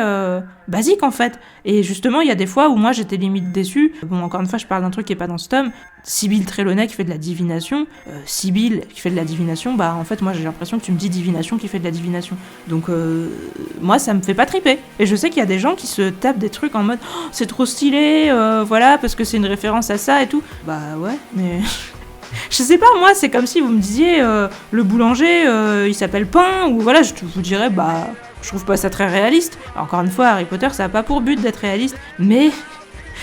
basique en fait. Et justement il y a des fois où moi j'étais limite déçue. Bon, encore une fois je parle d'un truc qui est pas dans ce tome. Sibylle Trelawney qui fait de la divination, Sibylle qui fait de la divination, en fait moi j'ai l'impression que tu me dis divination qui fait de la divination. Donc moi ça me fait pas triper. Et je sais qu'il y a des gens qui se tapent des trucs en mode oh, c'est trop stylé, voilà, parce que c'est une référence à ça et tout. Bah ouais, mais... Je sais pas, moi c'est comme si vous me disiez le boulanger il s'appelle Pain, ou voilà, je vous dirais je trouve pas ça très réaliste. Alors, encore une fois, Harry Potter ça a pas pour but d'être réaliste, mais...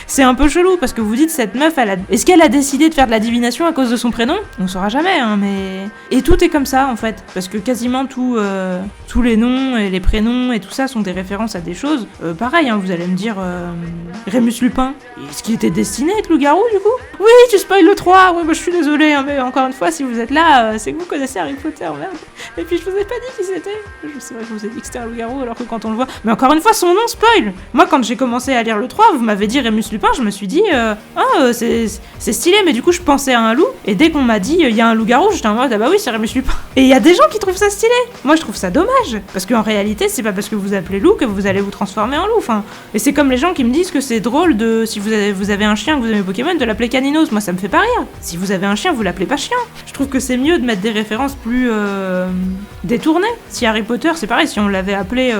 C'est un peu chelou, parce que vous dites, cette meuf, est-ce qu'elle a décidé de faire de la divination à cause de son prénom ? On saura jamais, hein, mais... Et tout est comme ça, en fait, parce que quasiment tous les noms et les prénoms et tout ça sont des références à des choses. Pareil, hein, vous allez me dire, Rémus Lupin, est-ce qu'il était destiné à être loup-garou, du coup ? Oui, tu spoil le 3, je suis désolée, hein, mais encore une fois, si vous êtes là, c'est que vous connaissez Harry Potter, merde. Et puis, je vous ai pas dit qui c'était. C'est vrai que je vous ai dit que c'était un loup-garou, alors que quand on le voit... Mais encore une fois, son nom spoil. Moi, quand j'ai commencé à lire le 3, vous m'avez dit Rémus Lupin, je me suis dit c'est stylé, mais du coup je pensais à un loup, et dès qu'on m'a dit il y a un loup-garou, j'étais en mode ah bah oui, c'est Rémus Lupin. Et il y a des gens qui trouvent ça stylé. Moi je trouve ça dommage, parce qu'en réalité c'est pas parce que vous appelez loup que vous allez vous transformer en loup. Enfin, et c'est comme les gens qui me disent que c'est drôle de, si vous avez un chien, que vous aimez Pokémon, de l'appeler Caninos. Moi ça me fait pas rire. Si vous avez un chien, vous l'appelez pas chien. Je trouve que c'est mieux de mettre des références plus détournées. Si Harry Potter c'est pareil, si on l'avait appelé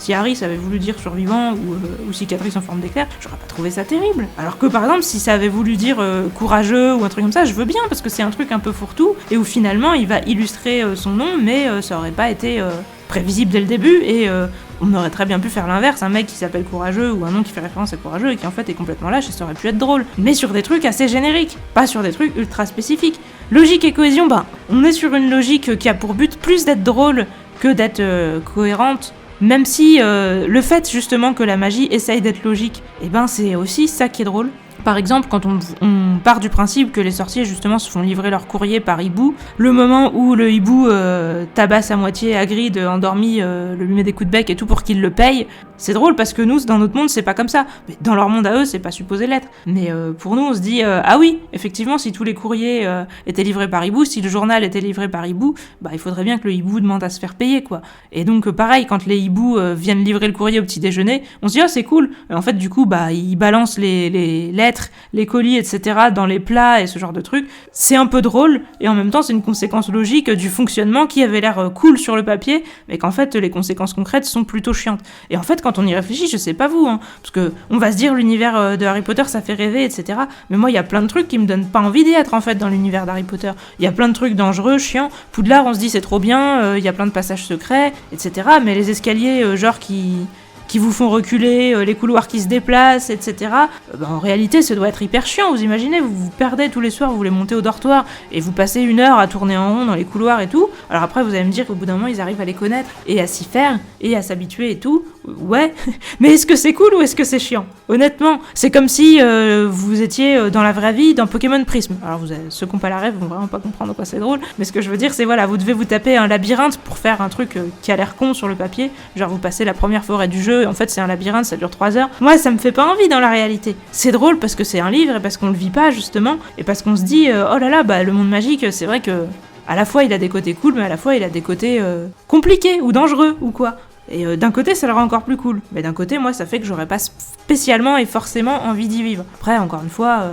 si Harry ça avait voulu dire survivant ou cicatrice en forme d'éclair, j'aurais pas trouvé ça terrible. Alors que par exemple, si ça avait voulu dire courageux ou un truc comme ça, je veux bien, parce que c'est un truc un peu fourre-tout, et où finalement il va illustrer son nom, mais ça aurait pas été prévisible dès le début, et on aurait très bien pu faire l'inverse, un mec qui s'appelle courageux ou un nom qui fait référence à courageux et qui en fait est complètement lâche, et ça aurait pu être drôle. Mais sur des trucs assez génériques, pas sur des trucs ultra spécifiques. Logique et cohésion, on est sur une logique qui a pour but plus d'être drôle que d'être cohérente. Même si le fait justement que la magie essaye d'être logique, c'est aussi ça qui est drôle. Par exemple, quand on part du principe que les sorciers justement se font livrer leur courrier par hibou, le moment où le hibou tabasse à moitié Hagrid endormi, lui met des coups de bec et tout pour qu'il le paye, c'est drôle parce que nous, dans notre monde, c'est pas comme ça. Mais dans leur monde à eux, c'est pas supposé l'être. Mais pour nous, on se dit ah oui, effectivement, si tous les courriers étaient livrés par hibou, si le journal était livré par hibou, il faudrait bien que le hibou demande à se faire payer, quoi. Et donc pareil, quand les hiboux viennent livrer le courrier au petit déjeuner, on se dit ah c'est cool. Et en fait, du coup, ils balancent les lettres, les colis, etc. dans les plats et ce genre de trucs. C'est un peu drôle, et en même temps, c'est une conséquence logique du fonctionnement qui avait l'air cool sur le papier, mais qu'en fait, les conséquences concrètes sont plutôt chiantes. Et en fait, quand on y réfléchit, je sais pas vous, parce que on va se dire l'univers de Harry Potter, ça fait rêver, etc. Mais moi, il y a plein de trucs qui me donnent pas envie d'y être, en fait, dans l'univers d'Harry Potter. Il y a plein de trucs dangereux, chiants. Poudlard, on se dit c'est trop bien, il y a plein de passages secrets, etc. Mais les escaliers, qui vous font reculer, les couloirs qui se déplacent, etc. En réalité, ça doit être hyper chiant, vous imaginez, vous vous perdez tous les soirs, vous voulez monter au dortoir, et vous passez 1 heure à tourner en rond dans les couloirs et tout. Alors après, vous allez me dire qu'au bout d'un moment, ils arrivent à les connaître, et à s'y faire, et à s'habituer et tout. Ouais, mais est-ce que c'est cool ou est-ce que c'est chiant ? Honnêtement, c'est comme si vous étiez dans la vraie vie dans Pokémon Prism. Alors ceux qui n'ont pas la rêve vont vraiment pas comprendre quoi c'est drôle, mais ce que je veux dire, c'est voilà, vous devez vous taper un labyrinthe pour faire un truc qui a l'air con sur le papier, genre vous passez la première forêt du jeu, et en fait c'est un labyrinthe, ça dure 3 heures. Moi, ça me fait pas envie dans la réalité. C'est drôle parce que c'est un livre et parce qu'on le vit pas justement, et parce qu'on se dit oh là là, le monde magique, c'est vrai que à la fois il a des côtés cool, mais à la fois il a des côtés compliqués ou dangereux ou quoi. Et d'un côté, ça le rend encore plus cool. Mais d'un côté, moi, ça fait que j'aurais pas spécialement et forcément envie d'y vivre. Après, encore une fois,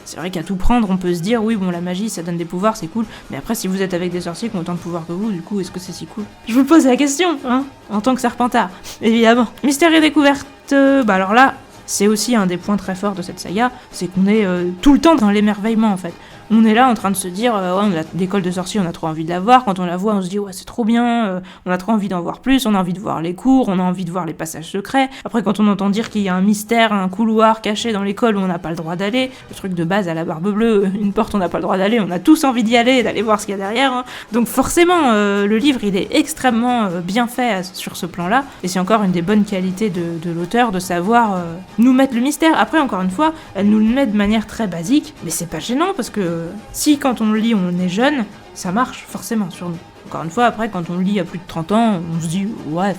C'est vrai qu'à tout prendre, on peut se dire, oui, bon, la magie, ça donne des pouvoirs, c'est cool, mais après, si vous êtes avec des sorciers qui ont autant de pouvoirs que vous, du coup, est-ce que c'est si cool? Je vous pose la question, hein, en tant que Serpentard, évidemment. Mystère et découverte, alors là, c'est aussi un des points très forts de cette saga, c'est qu'on est tout le temps dans l'émerveillement, en fait. On est là en train de se dire, ouais, l'école de sorciers, on a trop envie de la voir. Quand on la voit, on se dit, ouais, c'est trop bien, on a trop envie d'en voir plus, on a envie de voir les cours, on a envie de voir les passages secrets. Après, quand on entend dire qu'il y a un mystère, un couloir caché dans l'école où on n'a pas le droit d'aller, le truc de base à la Barbe Bleue, une porte on n'a pas le droit d'aller, on a tous envie d'y aller et d'aller voir ce qu'il y a derrière. Hein. Donc forcément, le livre, il est extrêmement bien fait sur ce plan-là, et c'est encore une des bonnes qualités de l'auteur de savoir nous mettre le mystère. Après, encore une fois, elle nous le met de manière très basique, mais c'est pas gênant parce que si quand on le lit on est jeune, ça marche forcément sur nous. Encore une fois, après quand on le lit à plus de 30 ans, on se dit ouais,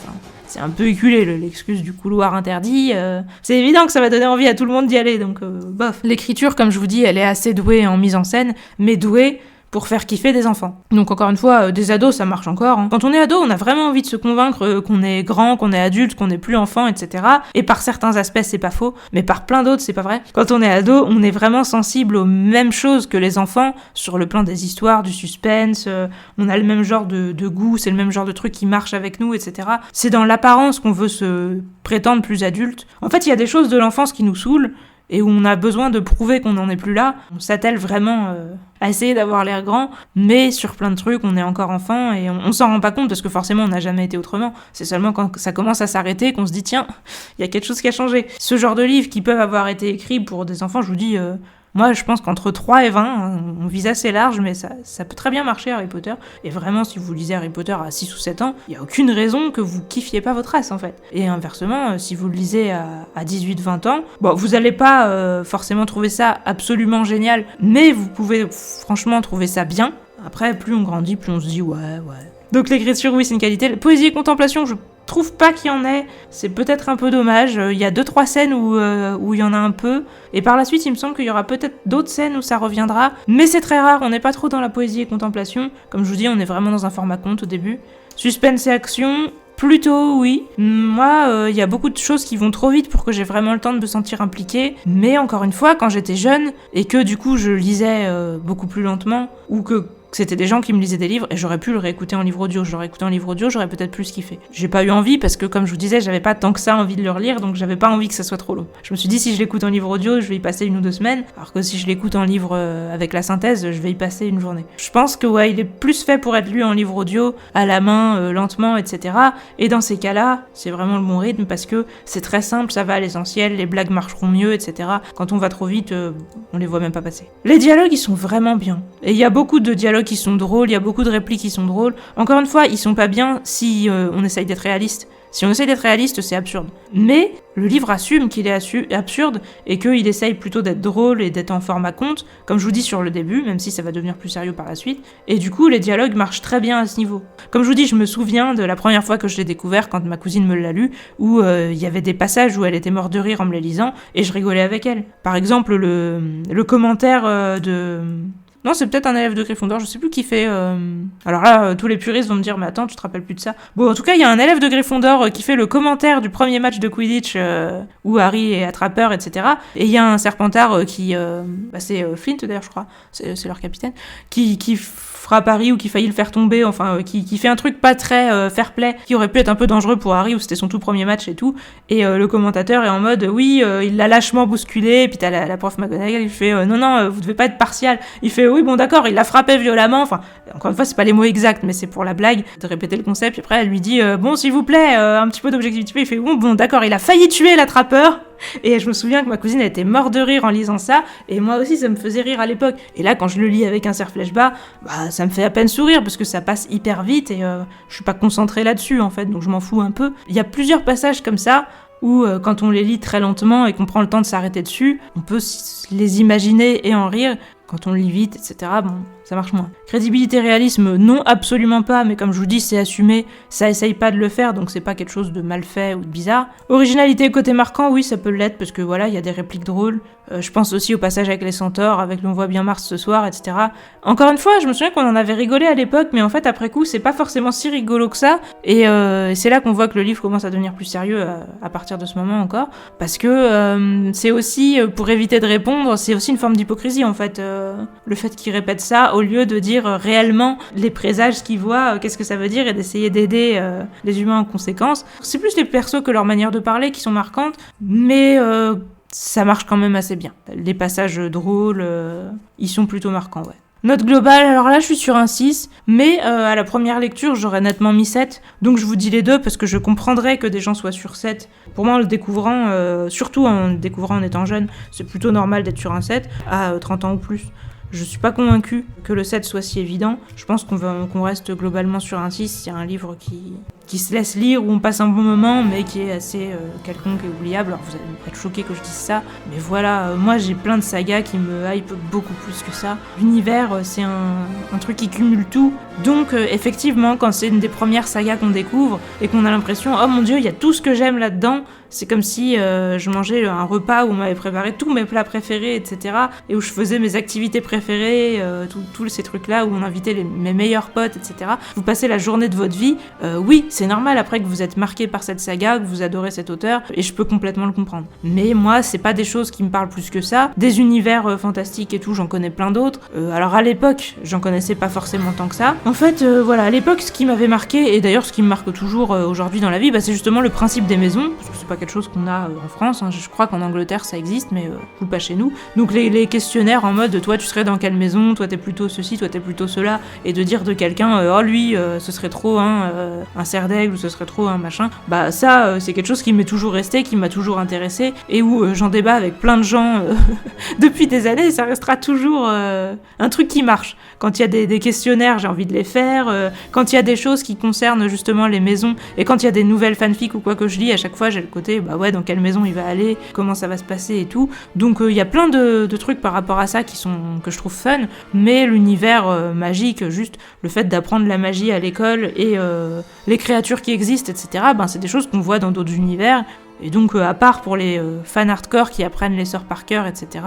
c'est un peu éculé l'excuse du couloir interdit, c'est évident que ça va donner envie à tout le monde d'y aller, donc bof. L'écriture, comme je vous dis, elle est assez douée en mise en scène, mais douée pour faire kiffer des enfants. Donc encore une fois, des ados, ça marche encore. Hein. Quand on est ado, on a vraiment envie de se convaincre qu'on est grand, qu'on est adulte, qu'on n'est plus enfant, etc. Et par certains aspects, c'est pas faux, mais par plein d'autres, c'est pas vrai. Quand on est ado, on est vraiment sensible aux mêmes choses que les enfants, sur le plan des histoires, du suspense, on a le même genre de goût, c'est le même genre de truc qui marche avec nous, etc. C'est dans l'apparence qu'on veut se prétendre plus adulte. En fait, il y a des choses de l'enfance qui nous saoulent, et où on a besoin de prouver qu'on n'en est plus là. On s'attelle vraiment à essayer d'avoir l'air grand, mais sur plein de trucs, on est encore enfant et on s'en rend pas compte parce que forcément, on n'a jamais été autrement. C'est seulement quand ça commence à s'arrêter qu'on se dit, tiens, il y a quelque chose qui a changé. Ce genre de livres qui peuvent avoir été écrits pour des enfants, je vous dis... Moi, je pense qu'entre 3 et 20, hein, on vise assez large, mais ça peut très bien marcher, Harry Potter. Et vraiment, si vous lisez Harry Potter à 6 ou 7 ans, il n'y a aucune raison que vous kiffiez pas votre race, en fait. Et inversement, si vous le lisez à 18-20 ans, bon, vous allez pas forcément trouver ça absolument génial, mais vous pouvez franchement trouver ça bien. Après, plus on grandit, plus on se dit, ouais. Donc l'écriture, oui, c'est une qualité. La poésie et contemplation, je trouve pas qu'il y en ait, c'est peut-être un peu dommage. Il y a 2-3 scènes où il y en a un peu, et par la suite il me semble qu'il y aura peut-être d'autres scènes où ça reviendra, mais c'est très rare, on n'est pas trop dans la poésie et contemplation. Comme je vous dis, on est vraiment dans un format conte au début. Suspense et action, plutôt oui. Moi, il y a beaucoup de choses qui vont trop vite pour que j'ai vraiment le temps de me sentir impliquée, mais encore une fois, quand j'étais jeune, et que du coup je lisais beaucoup plus lentement, ou que c'était des gens qui me lisaient des livres et j'aurais pu le réécouter en livre audio. J'aurais peut-être plus kiffé. J'ai pas eu envie parce que, comme je vous disais, j'avais pas tant que ça envie de le relire, donc j'avais pas envie que ça soit trop long. Je me suis dit, si je l'écoute en livre audio, je vais y passer 1 ou 2 semaines, alors que si je l'écoute en livre avec la synthèse, je vais y passer 1 journée. Je pense que ouais, il est plus fait pour être lu en livre audio, à la main, lentement, etc. Et dans ces cas-là, c'est vraiment le bon rythme parce que c'est très simple, ça va à l'essentiel, les blagues marcheront mieux, etc. Quand on va trop vite, on les voit même pas passer. Les dialogues, ils sont vraiment bien. Et il y a beaucoup de dialogues qui sont drôles, il y a beaucoup de répliques qui sont drôles. Encore une fois, ils sont pas bien si on essaye d'être réaliste. Si on essaye d'être réaliste, c'est absurde. Mais le livre assume qu'il est absurde et qu'il essaye plutôt d'être drôle et d'être en format conte, comme je vous dis sur le début, même si ça va devenir plus sérieux par la suite. Et du coup, les dialogues marchent très bien à ce niveau. Comme je vous dis, je me souviens de la première fois que je l'ai découvert quand ma cousine me l'a lu, où il y avait des passages où elle était morte de rire en me les lisant et je rigolais avec elle. Par exemple, le commentaire de... Non, c'est peut-être un élève de Gryffondor, je sais plus qui fait... Alors là, tous les puristes vont me dire, mais attends, tu te rappelles plus de ça. Bon, en tout cas, il y a un élève de Gryffondor qui fait le commentaire du premier match de Quidditch où Harry est attrapeur, etc. Et il y a un Serpentard qui... c'est Flint d'ailleurs, je crois, c'est leur capitaine, qui frappe Harry ou qui faillit le faire tomber, enfin, qui fait un truc pas très fair-play, qui aurait pu être un peu dangereux pour Harry, où c'était son tout premier match et tout. Et le commentateur est en mode, oui, il l'a lâchement bousculé, et puis t'as la prof McGonagall, il fait, non, vous devez pas être partial. Il fait, oui, bon, d'accord, il l'a frappé violemment, enfin, encore une fois, c'est pas les mots exacts, mais c'est pour la blague de répéter le concept. Puis après, elle lui dit, bon, s'il vous plaît, un petit peu d'objectivité. Il fait, bon, d'accord, il a failli tuer l'attrapeur. Et je me souviens que ma cousine était morte de rire en lisant ça, et moi aussi ça me faisait rire à l'époque. Et là, quand je le lis avec un cerf-flèche bas, ça me fait à peine sourire parce que ça passe hyper vite et je suis pas concentrée là-dessus en fait, donc je m'en fous un peu. Il y a plusieurs passages comme ça où quand on les lit très lentement et qu'on prend le temps de s'arrêter dessus, on peut les imaginer et en rire. quand on le lit vite, etc., bon, ça marche moins. Crédibilité, réalisme, non, absolument pas, mais comme je vous dis, c'est assumé, ça essaye pas de le faire, donc c'est pas quelque chose de mal fait ou de bizarre. Originalité, côté marquant, oui, ça peut l'être, parce que voilà, il y a des répliques drôles. Je pense aussi au passage avec les centaures, avec l'on voit bien Mars ce soir, etc. Encore une fois, je me souviens qu'on en avait rigolé à l'époque, mais en fait, après coup, c'est pas forcément si rigolo que ça, et c'est là qu'on voit que le livre commence à devenir plus sérieux à partir de ce moment encore, parce que c'est aussi, pour éviter de répondre, c'est aussi une forme d'hypocrisie, en fait, le fait qu'il répète ça, au lieu de dire réellement les présages qu'il voit, qu'est-ce que ça veut dire, et d'essayer d'aider les humains en conséquence. C'est plus les persos que leur manière de parler qui sont marquantes, mais ça marche quand même assez bien. Les passages drôles, ils sont plutôt marquants, ouais. Note globale, alors là je suis sur un 6, mais à la première lecture j'aurais nettement mis 7, donc je vous dis les deux parce que je comprendrais que des gens soient sur 7. Pour moi en le découvrant, surtout en le découvrant en étant jeune, c'est plutôt normal d'être sur un 7, à 30 ans ou plus. Je suis pas convaincue que le 7 soit si évident. Je pense qu'on reste globalement sur un 6. C'est un livre qui se laisse lire, où on passe un bon moment, mais qui est assez quelconque et oubliable. Alors vous allez être choqués que je dise ça, mais voilà, moi j'ai plein de sagas qui me hype beaucoup plus que ça. L'univers, c'est un truc qui cumule tout. Donc effectivement, quand c'est une des premières sagas qu'on découvre, et qu'on a l'impression, oh mon dieu, il y a tout ce que j'aime là-dedans, c'est comme si je mangeais un repas où on m'avait préparé tous mes plats préférés, etc. Et où je faisais mes activités préférées, tous ces trucs-là, où on invitait mes meilleurs potes, etc. Vous passez la journée de votre vie, oui, c'est normal après que vous êtes marqué par cette saga, que vous adorez cet auteur, et je peux complètement le comprendre. Mais moi, c'est pas des choses qui me parlent plus que ça. Des univers fantastiques et tout, j'en connais plein d'autres. Alors à l'époque, j'en connaissais pas forcément tant que ça. En fait, voilà, à l'époque, ce qui m'avait marqué, et d'ailleurs ce qui me marque toujours aujourd'hui dans la vie, c'est justement le principe des maisons, parce que c'est pas quelque chose qu'on a en France, hein. Je crois qu'en Angleterre ça existe, mais pas chez nous. Donc les questionnaires en mode, toi tu serais dans quelle maison, toi t'es plutôt ceci, toi t'es plutôt cela, et de dire de quelqu'un, oh lui, ce serait trop un cerf d'aigle, ou ce serait trop un machin, bah ça c'est quelque chose qui m'est toujours resté, qui m'a toujours intéressé, et où j'en débat avec plein de gens depuis des années, et ça restera toujours un truc qui marche. Quand il y a des questionnaires, j'ai envie de les faire, quand il y a des choses qui concernent justement les maisons, et quand il y a des nouvelles fanfics ou quoi que je lis, à chaque fois j'ai le côté, bah ouais, dans quelle maison il va aller, comment ça va se passer et tout. Donc il y a plein de trucs par rapport à ça que je trouve fun, mais l'univers magique, juste le fait d'apprendre la magie à l'école et les créatures qui existent, etc., c'est des choses qu'on voit dans d'autres univers. Et donc, à part pour les fans hardcore qui apprennent les sorts par cœur, etc.,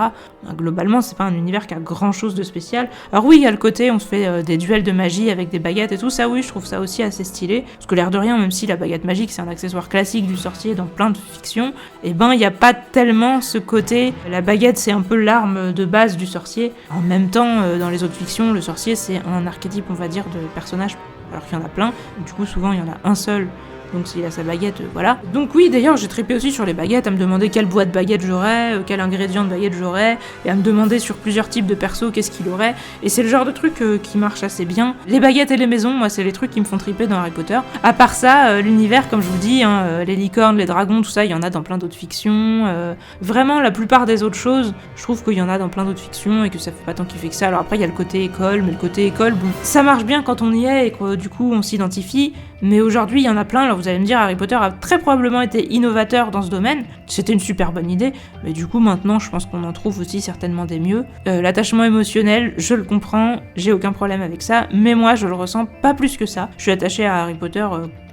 globalement, c'est pas un univers qui a grand chose de spécial. Alors oui, il y a le côté, on se fait des duels de magie avec des baguettes et tout, ça oui, je trouve ça aussi assez stylé. Parce que l'air de rien, même si la baguette magique, c'est un accessoire classique du sorcier dans plein de fictions, il n'y a pas tellement ce côté. La baguette, c'est un peu l'arme de base du sorcier. En même temps, dans les autres fictions, le sorcier, c'est un archétype, on va dire, de personnage, alors qu'il y en a plein. Du coup, souvent, il y en a un seul. Donc s'il a sa baguette, voilà. Donc oui, d'ailleurs, j'ai trippé aussi sur les baguettes, à me demander quelle boîte de baguette j'aurais, quel ingrédient de baguette j'aurais, et à me demander sur plusieurs types de persos qu'est-ce qu'il aurait. Et c'est le genre de truc qui marche assez bien. Les baguettes et les maisons, moi, c'est les trucs qui me font tripper dans Harry Potter. À part ça, l'univers, comme je vous dis, les licornes, les dragons, tout ça, il y en a dans plein d'autres fictions. Vraiment, la plupart des autres choses, je trouve qu'il y en a dans plein d'autres fictions et que ça fait pas tant kiffer que ça. Alors après, il y a le côté école, mais le côté école, bon, ça marche bien quand on y est et que du coup, on s'identifie. Mais aujourd'hui, il y en a plein. Alors vous allez me dire, Harry Potter a très probablement été innovateur dans ce domaine. C'était une super bonne idée. Mais du coup, maintenant, je pense qu'on en trouve aussi certainement des mieux. L'attachement émotionnel, je le comprends. J'ai aucun problème avec ça. Mais moi, je le ressens pas plus que ça. Je suis attachée à Harry Potter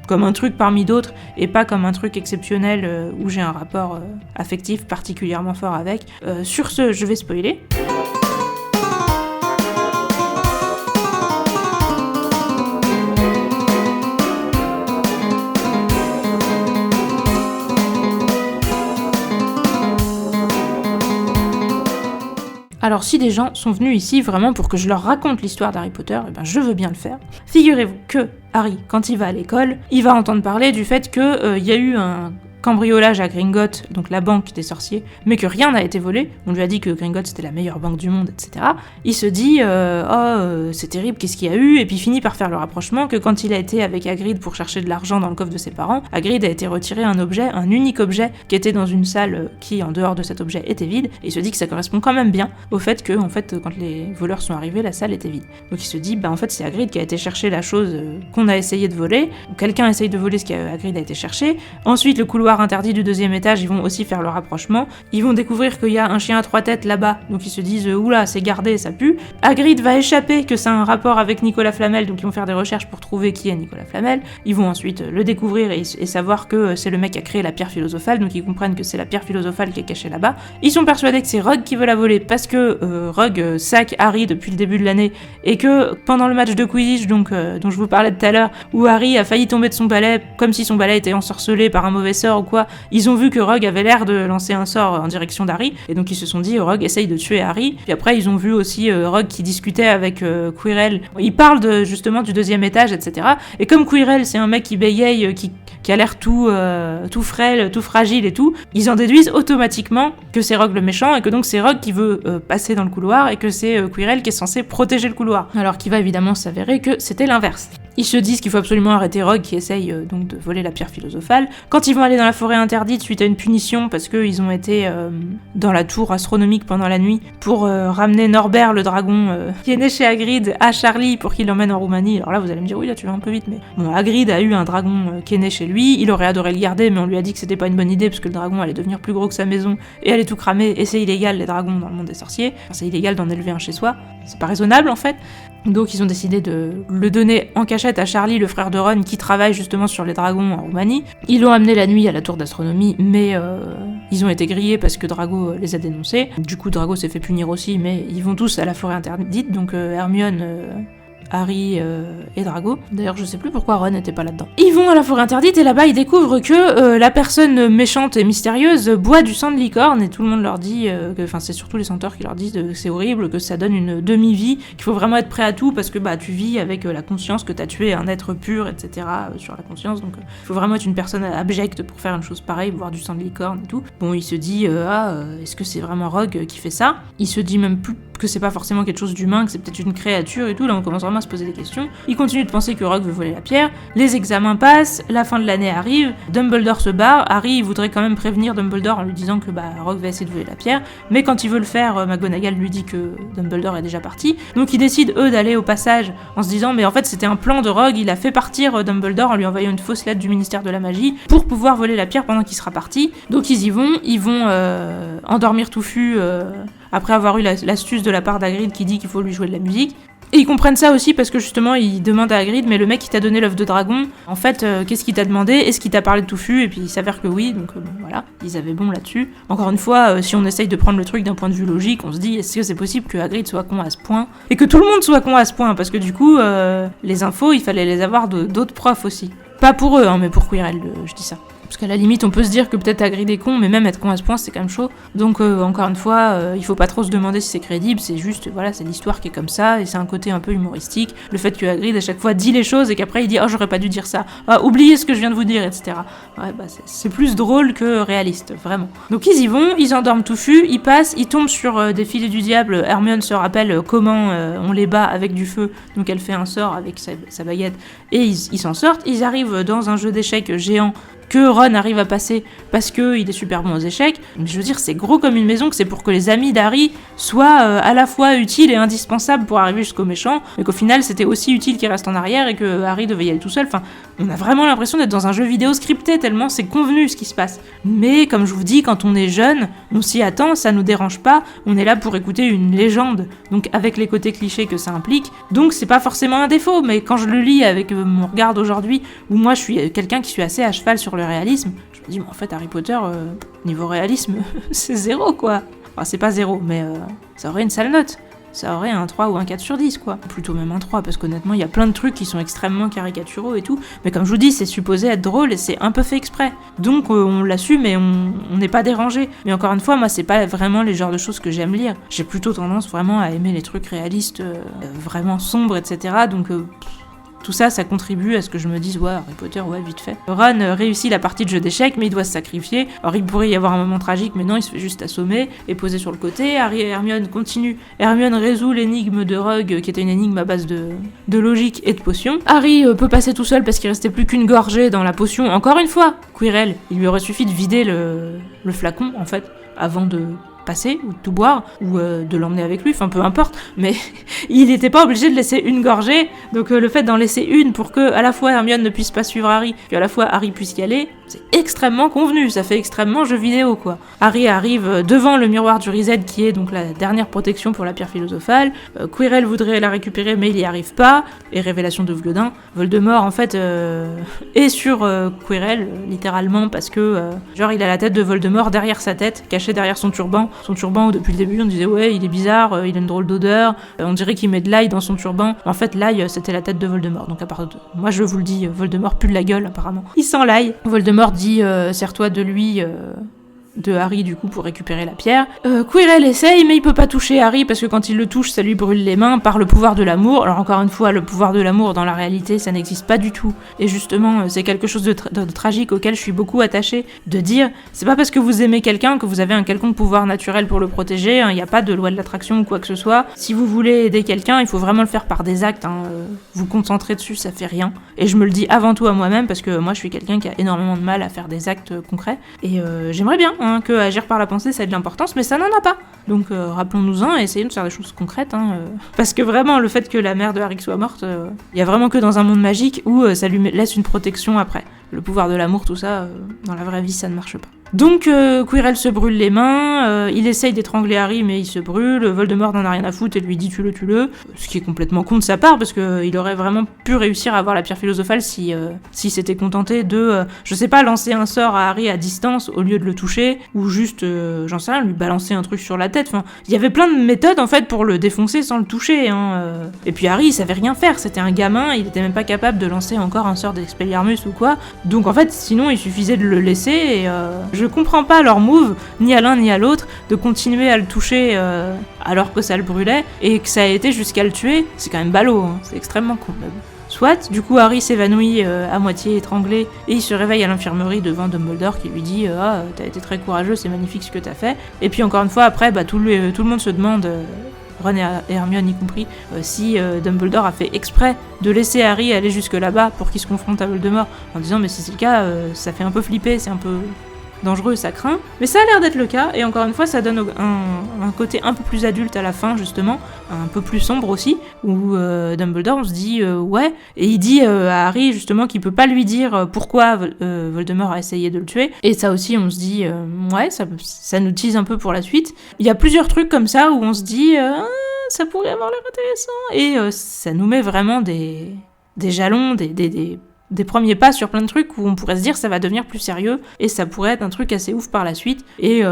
comme un truc parmi d'autres et pas comme un truc exceptionnel où j'ai un rapport affectif particulièrement fort avec. Sur ce, je vais spoiler. Alors si des gens sont venus ici vraiment pour que je leur raconte l'histoire d'Harry Potter, je veux bien le faire. Figurez-vous que Harry, quand il va à l'école, il va entendre parler du fait qu'il y a eu un cambriolage à Gringotts, donc la banque des sorciers, mais que rien n'a été volé. On lui a dit que Gringotts c'était la meilleure banque du monde, etc. Il se dit c'est terrible, qu'est-ce qu'il y a eu? Et puis il finit par faire le rapprochement que quand il a été avec Hagrid pour chercher de l'argent dans le coffre de ses parents, Hagrid a été retiré un objet, un unique objet, qui était dans une salle qui, en dehors de cet objet, était vide, et il se dit que ça correspond quand même bien au fait que, quand les voleurs sont arrivés, la salle était vide. Donc il se dit, en fait c'est Hagrid qui a été chercher la chose qu'on a essayé de voler, quelqu'un essaye de voler ce qu'Hagrid a été chercher, ensuite le couloir couloir interdit du 2e étage, ils vont aussi faire le rapprochement. Ils vont découvrir qu'il y a un chien à 3 têtes là-bas, donc ils se disent oula, c'est gardé, ça pue. Hagrid va échapper que ça a un rapport avec Nicolas Flamel, donc ils vont faire des recherches pour trouver qui est Nicolas Flamel. Ils vont ensuite le découvrir et savoir que c'est le mec qui a créé la pierre philosophale, donc ils comprennent que c'est la pierre philosophale qui est cachée là-bas. Ils sont persuadés que c'est Rogue qui veut la voler parce que Rogue sac Harry depuis le début de l'année et que pendant le match de Quidditch dont je vous parlais tout à l'heure, où Harry a failli tomber de son balai comme si son balai était ensorcelé par un mauvais sort ou quoi, ils ont vu que Rogue avait l'air de lancer un sort en direction d'Harry et donc ils se sont dit Rogue essaye de tuer Harry. Puis après ils ont vu aussi Rogue qui discutait avec Quirrell. Il parle justement du 2e étage, etc. Et comme Quirrell c'est un mec qui bégaye, qui a l'air tout frêle, tout fragile et tout, ils en déduisent automatiquement que c'est Rogue le méchant et que donc c'est Rogue qui veut passer dans le couloir et que c'est Quirrell qui est censé protéger le couloir. Alors qu'il va évidemment s'avérer que c'était l'inverse. Ils se disent qu'il faut absolument arrêter Rogue qui essaye donc de voler la pierre philosophale. Quand ils vont aller dans la forêt interdite suite à une punition parce qu'ils ont été dans la tour astronomique pendant la nuit pour ramener Norbert le dragon qui est né chez Hagrid à Charlie pour qu'il l'emmène en Roumanie. Alors là vous allez me dire oui là tu vas un peu vite mais bon, Hagrid a eu un dragon qui est né chez lui, il aurait adoré le garder mais on lui a dit que c'était pas une bonne idée parce que le dragon allait devenir plus gros que sa maison et allait tout cramer et c'est illégal les dragons dans le monde des sorciers. Enfin, c'est illégal d'en élever un chez soi, c'est pas raisonnable en fait. Donc ils ont décidé de le donner en cachette à Charlie, le frère de Ron, qui travaille justement sur les dragons en Roumanie. Ils l'ont amené la nuit à la tour d'astronomie, mais ils ont été grillés parce que Drago les a dénoncés. Du coup Drago s'est fait punir aussi, mais ils vont tous à la forêt interdite, donc Hermione... Harry et Drago. D'ailleurs, je sais plus pourquoi Ron n'était pas là-dedans. Ils vont à la forêt interdite et là-bas, ils découvrent que la personne méchante et mystérieuse boit du sang de licorne et tout le monde leur dit enfin, c'est surtout les senteurs qui leur disent que c'est horrible, que ça donne une demi-vie, qu'il faut vraiment être prêt à tout parce que bah tu vis avec la conscience que t'as tué un être pur, etc. Sur la conscience, donc il faut vraiment être une personne abjecte pour faire une chose pareille, boire du sang de licorne et tout. Bon, il se dit est-ce que c'est vraiment Rogue qui fait ça? Il se dit même plus que c'est pas forcément quelque chose d'humain, que c'est peut-être une créature et tout, là on commence vraiment à se poser des questions. Il continue de penser que Rogue veut voler la pierre, les examens passent, la fin de l'année arrive, Dumbledore se barre, Harry voudrait quand même prévenir Dumbledore en lui disant que Rogue va essayer de voler la pierre, mais quand il veut le faire, McGonagall lui dit que Dumbledore est déjà parti, donc ils décident eux d'aller au passage en se disant mais en fait c'était un plan de Rogue, il a fait partir Dumbledore en lui envoyant une fausse lettre du ministère de la magie pour pouvoir voler la pierre pendant qu'il sera parti, donc ils vont endormir Touffu après avoir eu l'astuce de la part d'Hagrid qui dit qu'il faut lui jouer de la musique. Et ils comprennent ça aussi parce que justement ils demandent à Hagrid mais le mec qui t'a donné l'œuf de dragon, en fait qu'est-ce qu'il t'a demandé? Est-ce qu'il t'a parlé de Touffu? Et puis il s'avère que oui, donc bon voilà, ils avaient bon là-dessus. Encore une fois, si on essaye de prendre le truc d'un point de vue logique, on se dit est-ce que c'est possible que Hagrid soit con à ce point? Et que tout le monde soit con à ce point, parce que du coup les infos il fallait les avoir d'autres profs aussi. Pas pour eux, hein, mais pour Quirrell, je dis ça. Parce qu'à la limite, on peut se dire que peut-être Hagrid est con, mais même être con à ce point, c'est quand même chaud. Donc, encore une fois, il faut pas trop se demander si c'est crédible, c'est juste, voilà, c'est l'histoire qui est comme ça, et c'est un côté un peu humoristique. Le fait que Hagrid, à chaque fois, dit les choses, et qu'après, il dit « Oh, j'aurais pas dû dire ça. Ah, oubliez ce que je viens de vous dire, etc. » Ouais, c'est plus drôle que réaliste, vraiment. Donc, ils y vont, ils endorment Touffu, ils passent, ils tombent sur des filets du diable. Hermione se rappelle comment on les bat avec du feu, donc elle fait un sort avec sa baguette, et ils s'en sortent. Ils arrivent dans un jeu d'échecs géant, que Ron arrive à passer parce qu'il est super bon aux échecs, mais je veux dire c'est gros comme une maison, que c'est pour que les amis d'Harry soient à la fois utiles et indispensables pour arriver jusqu'au méchant, mais qu'au final c'était aussi utile qu'il reste en arrière et que Harry devait y aller tout seul. Enfin, on a vraiment l'impression d'être dans un jeu vidéo scripté tellement c'est convenu ce qui se passe. Mais comme je vous dis, quand on est jeune, on s'y attend, ça nous dérange pas, on est là pour écouter une légende, donc avec les côtés clichés que ça implique, donc c'est pas forcément un défaut, mais quand je le lis avec mon regard d'aujourd'hui, où moi je suis quelqu'un qui suis assez à cheval sur le réalisme, je me dis mais en fait Harry Potter niveau réalisme c'est 0 quoi. Enfin c'est pas 0 mais ça aurait une sale note. Ça aurait un 3 ou un 4 sur 10 quoi. Plutôt même un 3 parce qu'honnêtement il y a plein de trucs qui sont extrêmement caricaturaux et tout, mais comme je vous dis c'est supposé être drôle et c'est un peu fait exprès. Donc on l'assume et on n'est pas dérangé. Mais encore une fois moi c'est pas vraiment les genres de choses que j'aime lire. J'ai plutôt tendance vraiment à aimer les trucs réalistes vraiment sombres etc. Donc tout ça, ça contribue à ce que je me dise, ouais, Harry Potter, ouais, vite fait. Ron réussit la partie de jeu d'échecs, mais il doit se sacrifier. Alors, il pourrait y avoir un moment tragique, mais non, il se fait juste assommer et poser sur le côté. Harry et Hermione continuent. Hermione résout l'énigme de Rogue, qui était une énigme à base de logique et de potions. Harry peut passer tout seul parce qu'il restait plus qu'une gorgée dans la potion. Encore une fois, Quirrell, il lui aurait suffi de vider le flacon, en fait, avant de passer, ou de tout boire, ou de l'emmener avec lui, enfin peu importe, mais il n'était pas obligé de laisser une gorgée, donc le fait d'en laisser une pour que à la fois Hermione ne puisse pas suivre Harry, qu'à la fois Harry puisse y aller, c'est extrêmement convenu, ça fait extrêmement jeu vidéo quoi. Harry arrive devant le miroir du Reset qui est donc la dernière protection pour la pierre philosophale, Quirrell voudrait la récupérer mais il n'y arrive pas, et révélation de Vlodin, Voldemort en fait est sur Quirrell littéralement parce que genre il a la tête de Voldemort derrière sa tête, caché derrière son turban où depuis le début on disait ouais il est bizarre, il a une drôle d'odeur, on dirait qu'il met de l'ail dans son turban, en fait l'ail c'était la tête de Voldemort, donc à part de... moi je vous le dis, Voldemort pue de la gueule apparemment, il sent l'ail, Voldemort dit sers-toi de lui, de Harry du coup pour récupérer la pierre. Quirrell essaye mais il peut pas toucher Harry parce que quand il le touche ça lui brûle les mains par le pouvoir de l'amour. Alors encore une fois le pouvoir de l'amour dans la réalité ça n'existe pas du tout et justement c'est quelque chose de tragique auquel je suis beaucoup attachée, de dire c'est pas parce que vous aimez quelqu'un que vous avez un quelconque pouvoir naturel pour le protéger, il n'y a pas de loi de l'attraction ou quoi que ce soit. Si vous voulez aider quelqu'un il faut vraiment le faire par des actes, vous concentrer dessus ça fait rien, et je me le dis avant tout à moi-même parce que moi je suis quelqu'un qui a énormément de mal à faire des actes concrets et j'aimerais bien que agir par la pensée ça a de l'importance mais ça n'en a pas, donc rappelons-nous-en et essayons de faire des choses concrètes parce que vraiment le fait que la mère de Harry soit morte, il y a vraiment que dans un monde magique où ça lui laisse une protection après. Le pouvoir de l'amour, tout ça, dans la vraie vie ça ne marche pas. Donc Quirrell se brûle les mains, il essaye d'étrangler Harry mais il se brûle, Voldemort n'en a rien à foutre et lui dit tue-le, ce qui est complètement con de sa part parce qu'il aurait vraiment pu réussir à avoir la pierre philosophale si s'était contenté de, je sais pas, lancer un sort à Harry à distance au lieu de le toucher, ou juste, j'en sais rien, lui balancer un truc sur la tête, enfin, il y avait plein de méthodes en fait pour le défoncer sans le toucher, Et puis Harry il savait rien faire, c'était un gamin, il était même pas capable de lancer encore un sort d'Expelliarmus ou quoi, donc en fait sinon il suffisait de le laisser et je comprends pas leur move, ni à l'un ni à l'autre, de continuer à le toucher alors que ça le brûlait, et que ça a été jusqu'à le tuer, c'est quand même ballot, c'est extrêmement con. Soit, du coup Harry s'évanouit à moitié étranglé, et il se réveille à l'infirmerie devant Dumbledore qui lui dit « Ah, t'as été très courageux, c'est magnifique ce que t'as fait ». Et puis encore une fois, après, tout le monde se demande... Ron et Hermione y compris, si Dumbledore a fait exprès de laisser Harry aller jusque là-bas pour qu'il se confronte à Voldemort, en disant mais si c'est le cas, ça fait un peu flipper, c'est un peu dangereux, ça craint. Mais ça a l'air d'être le cas, et encore une fois ça donne un côté un peu plus adulte à la fin justement, un peu plus sombre aussi, où Dumbledore on se dit ouais, et il dit à Harry justement qu'il peut pas lui dire pourquoi Voldemort a essayé de le tuer, et ça aussi on se dit ouais, ça nous tease un peu pour la suite. Il y a plusieurs trucs comme ça où on se dit ça pourrait avoir l'air intéressant, et ça nous met vraiment des jalons, des premiers pas sur plein de trucs où on pourrait se dire ça va devenir plus sérieux et ça pourrait être un truc assez ouf par la suite, et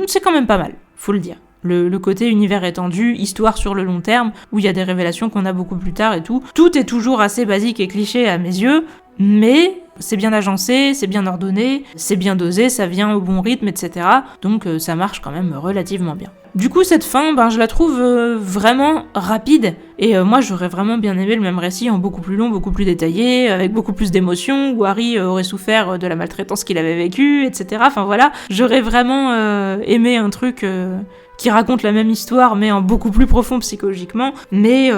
c'est quand même pas mal, faut le dire. Le côté univers étendu, histoire sur le long terme, où il y a des révélations qu'on a beaucoup plus tard et tout. Tout est toujours assez basique et cliché à mes yeux, mais c'est bien agencé, c'est bien ordonné, c'est bien dosé, ça vient au bon rythme, etc. Donc ça marche quand même relativement bien. Du coup, cette fin, je la trouve vraiment rapide, et moi j'aurais vraiment bien aimé le même récit en beaucoup plus long, beaucoup plus détaillé, avec beaucoup plus d'émotions, où Harry aurait souffert de la maltraitance qu'il avait vécue, etc. Enfin voilà, j'aurais vraiment aimé un truc qui raconte la même histoire, mais en beaucoup plus profond psychologiquement, mais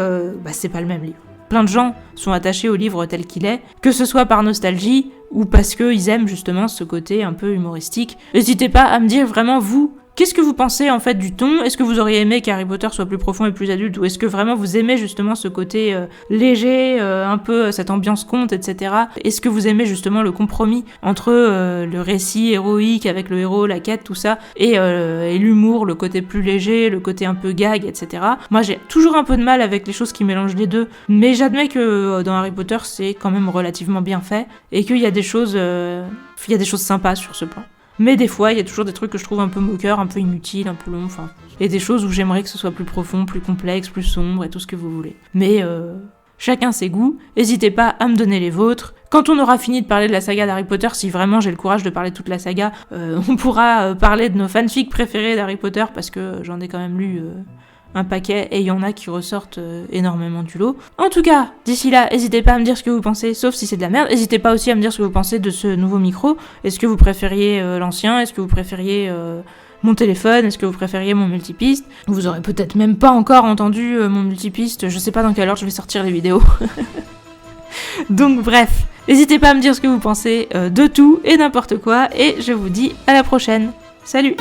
c'est pas le même livre. Plein de gens sont attachés au livre tel qu'il est, que ce soit par nostalgie, ou parce qu'ils aiment justement ce côté un peu humoristique. N'hésitez pas à me dire vraiment vous, qu'est-ce que vous pensez en fait du ton ? Est-ce que vous auriez aimé qu'Harry Potter soit plus profond et plus adulte, ou est-ce que vraiment vous aimez justement ce côté léger, un peu cette ambiance conte, etc. Est-ce que vous aimez justement le compromis entre le récit héroïque avec le héros, la quête, tout ça, et l'humour, le côté plus léger, le côté un peu gag, etc. Moi j'ai toujours un peu de mal avec les choses qui mélangent les deux, mais j'admets que dans Harry Potter c'est quand même relativement bien fait, et qu'il y a des choses sympas sur ce plan. Mais des fois, il y a toujours des trucs que je trouve un peu moqueurs, un peu inutiles, un peu longs, enfin... Et des choses où j'aimerais que ce soit plus profond, plus complexe, plus sombre, et tout ce que vous voulez. Mais chacun ses goûts, n'hésitez pas à me donner les vôtres. Quand on aura fini de parler de la saga d'Harry Potter, si vraiment j'ai le courage de parler de toute la saga, on pourra parler de nos fanfics préférés d'Harry Potter, parce que j'en ai quand même lu... un paquet, et il y en a qui ressortent énormément du lot. En tout cas, d'ici là, n'hésitez pas à me dire ce que vous pensez, sauf si c'est de la merde. N'hésitez pas aussi à me dire ce que vous pensez de ce nouveau micro. Est-ce que vous préfériez l'ancien ? Est-ce que vous préfériez mon téléphone ? Est-ce que vous préfériez mon multipiste ? Vous aurez peut-être même pas encore entendu mon multipiste, je sais pas dans quelle heure je vais sortir les vidéos. Donc bref, n'hésitez pas à me dire ce que vous pensez de tout et n'importe quoi, et je vous dis à la prochaine. Salut!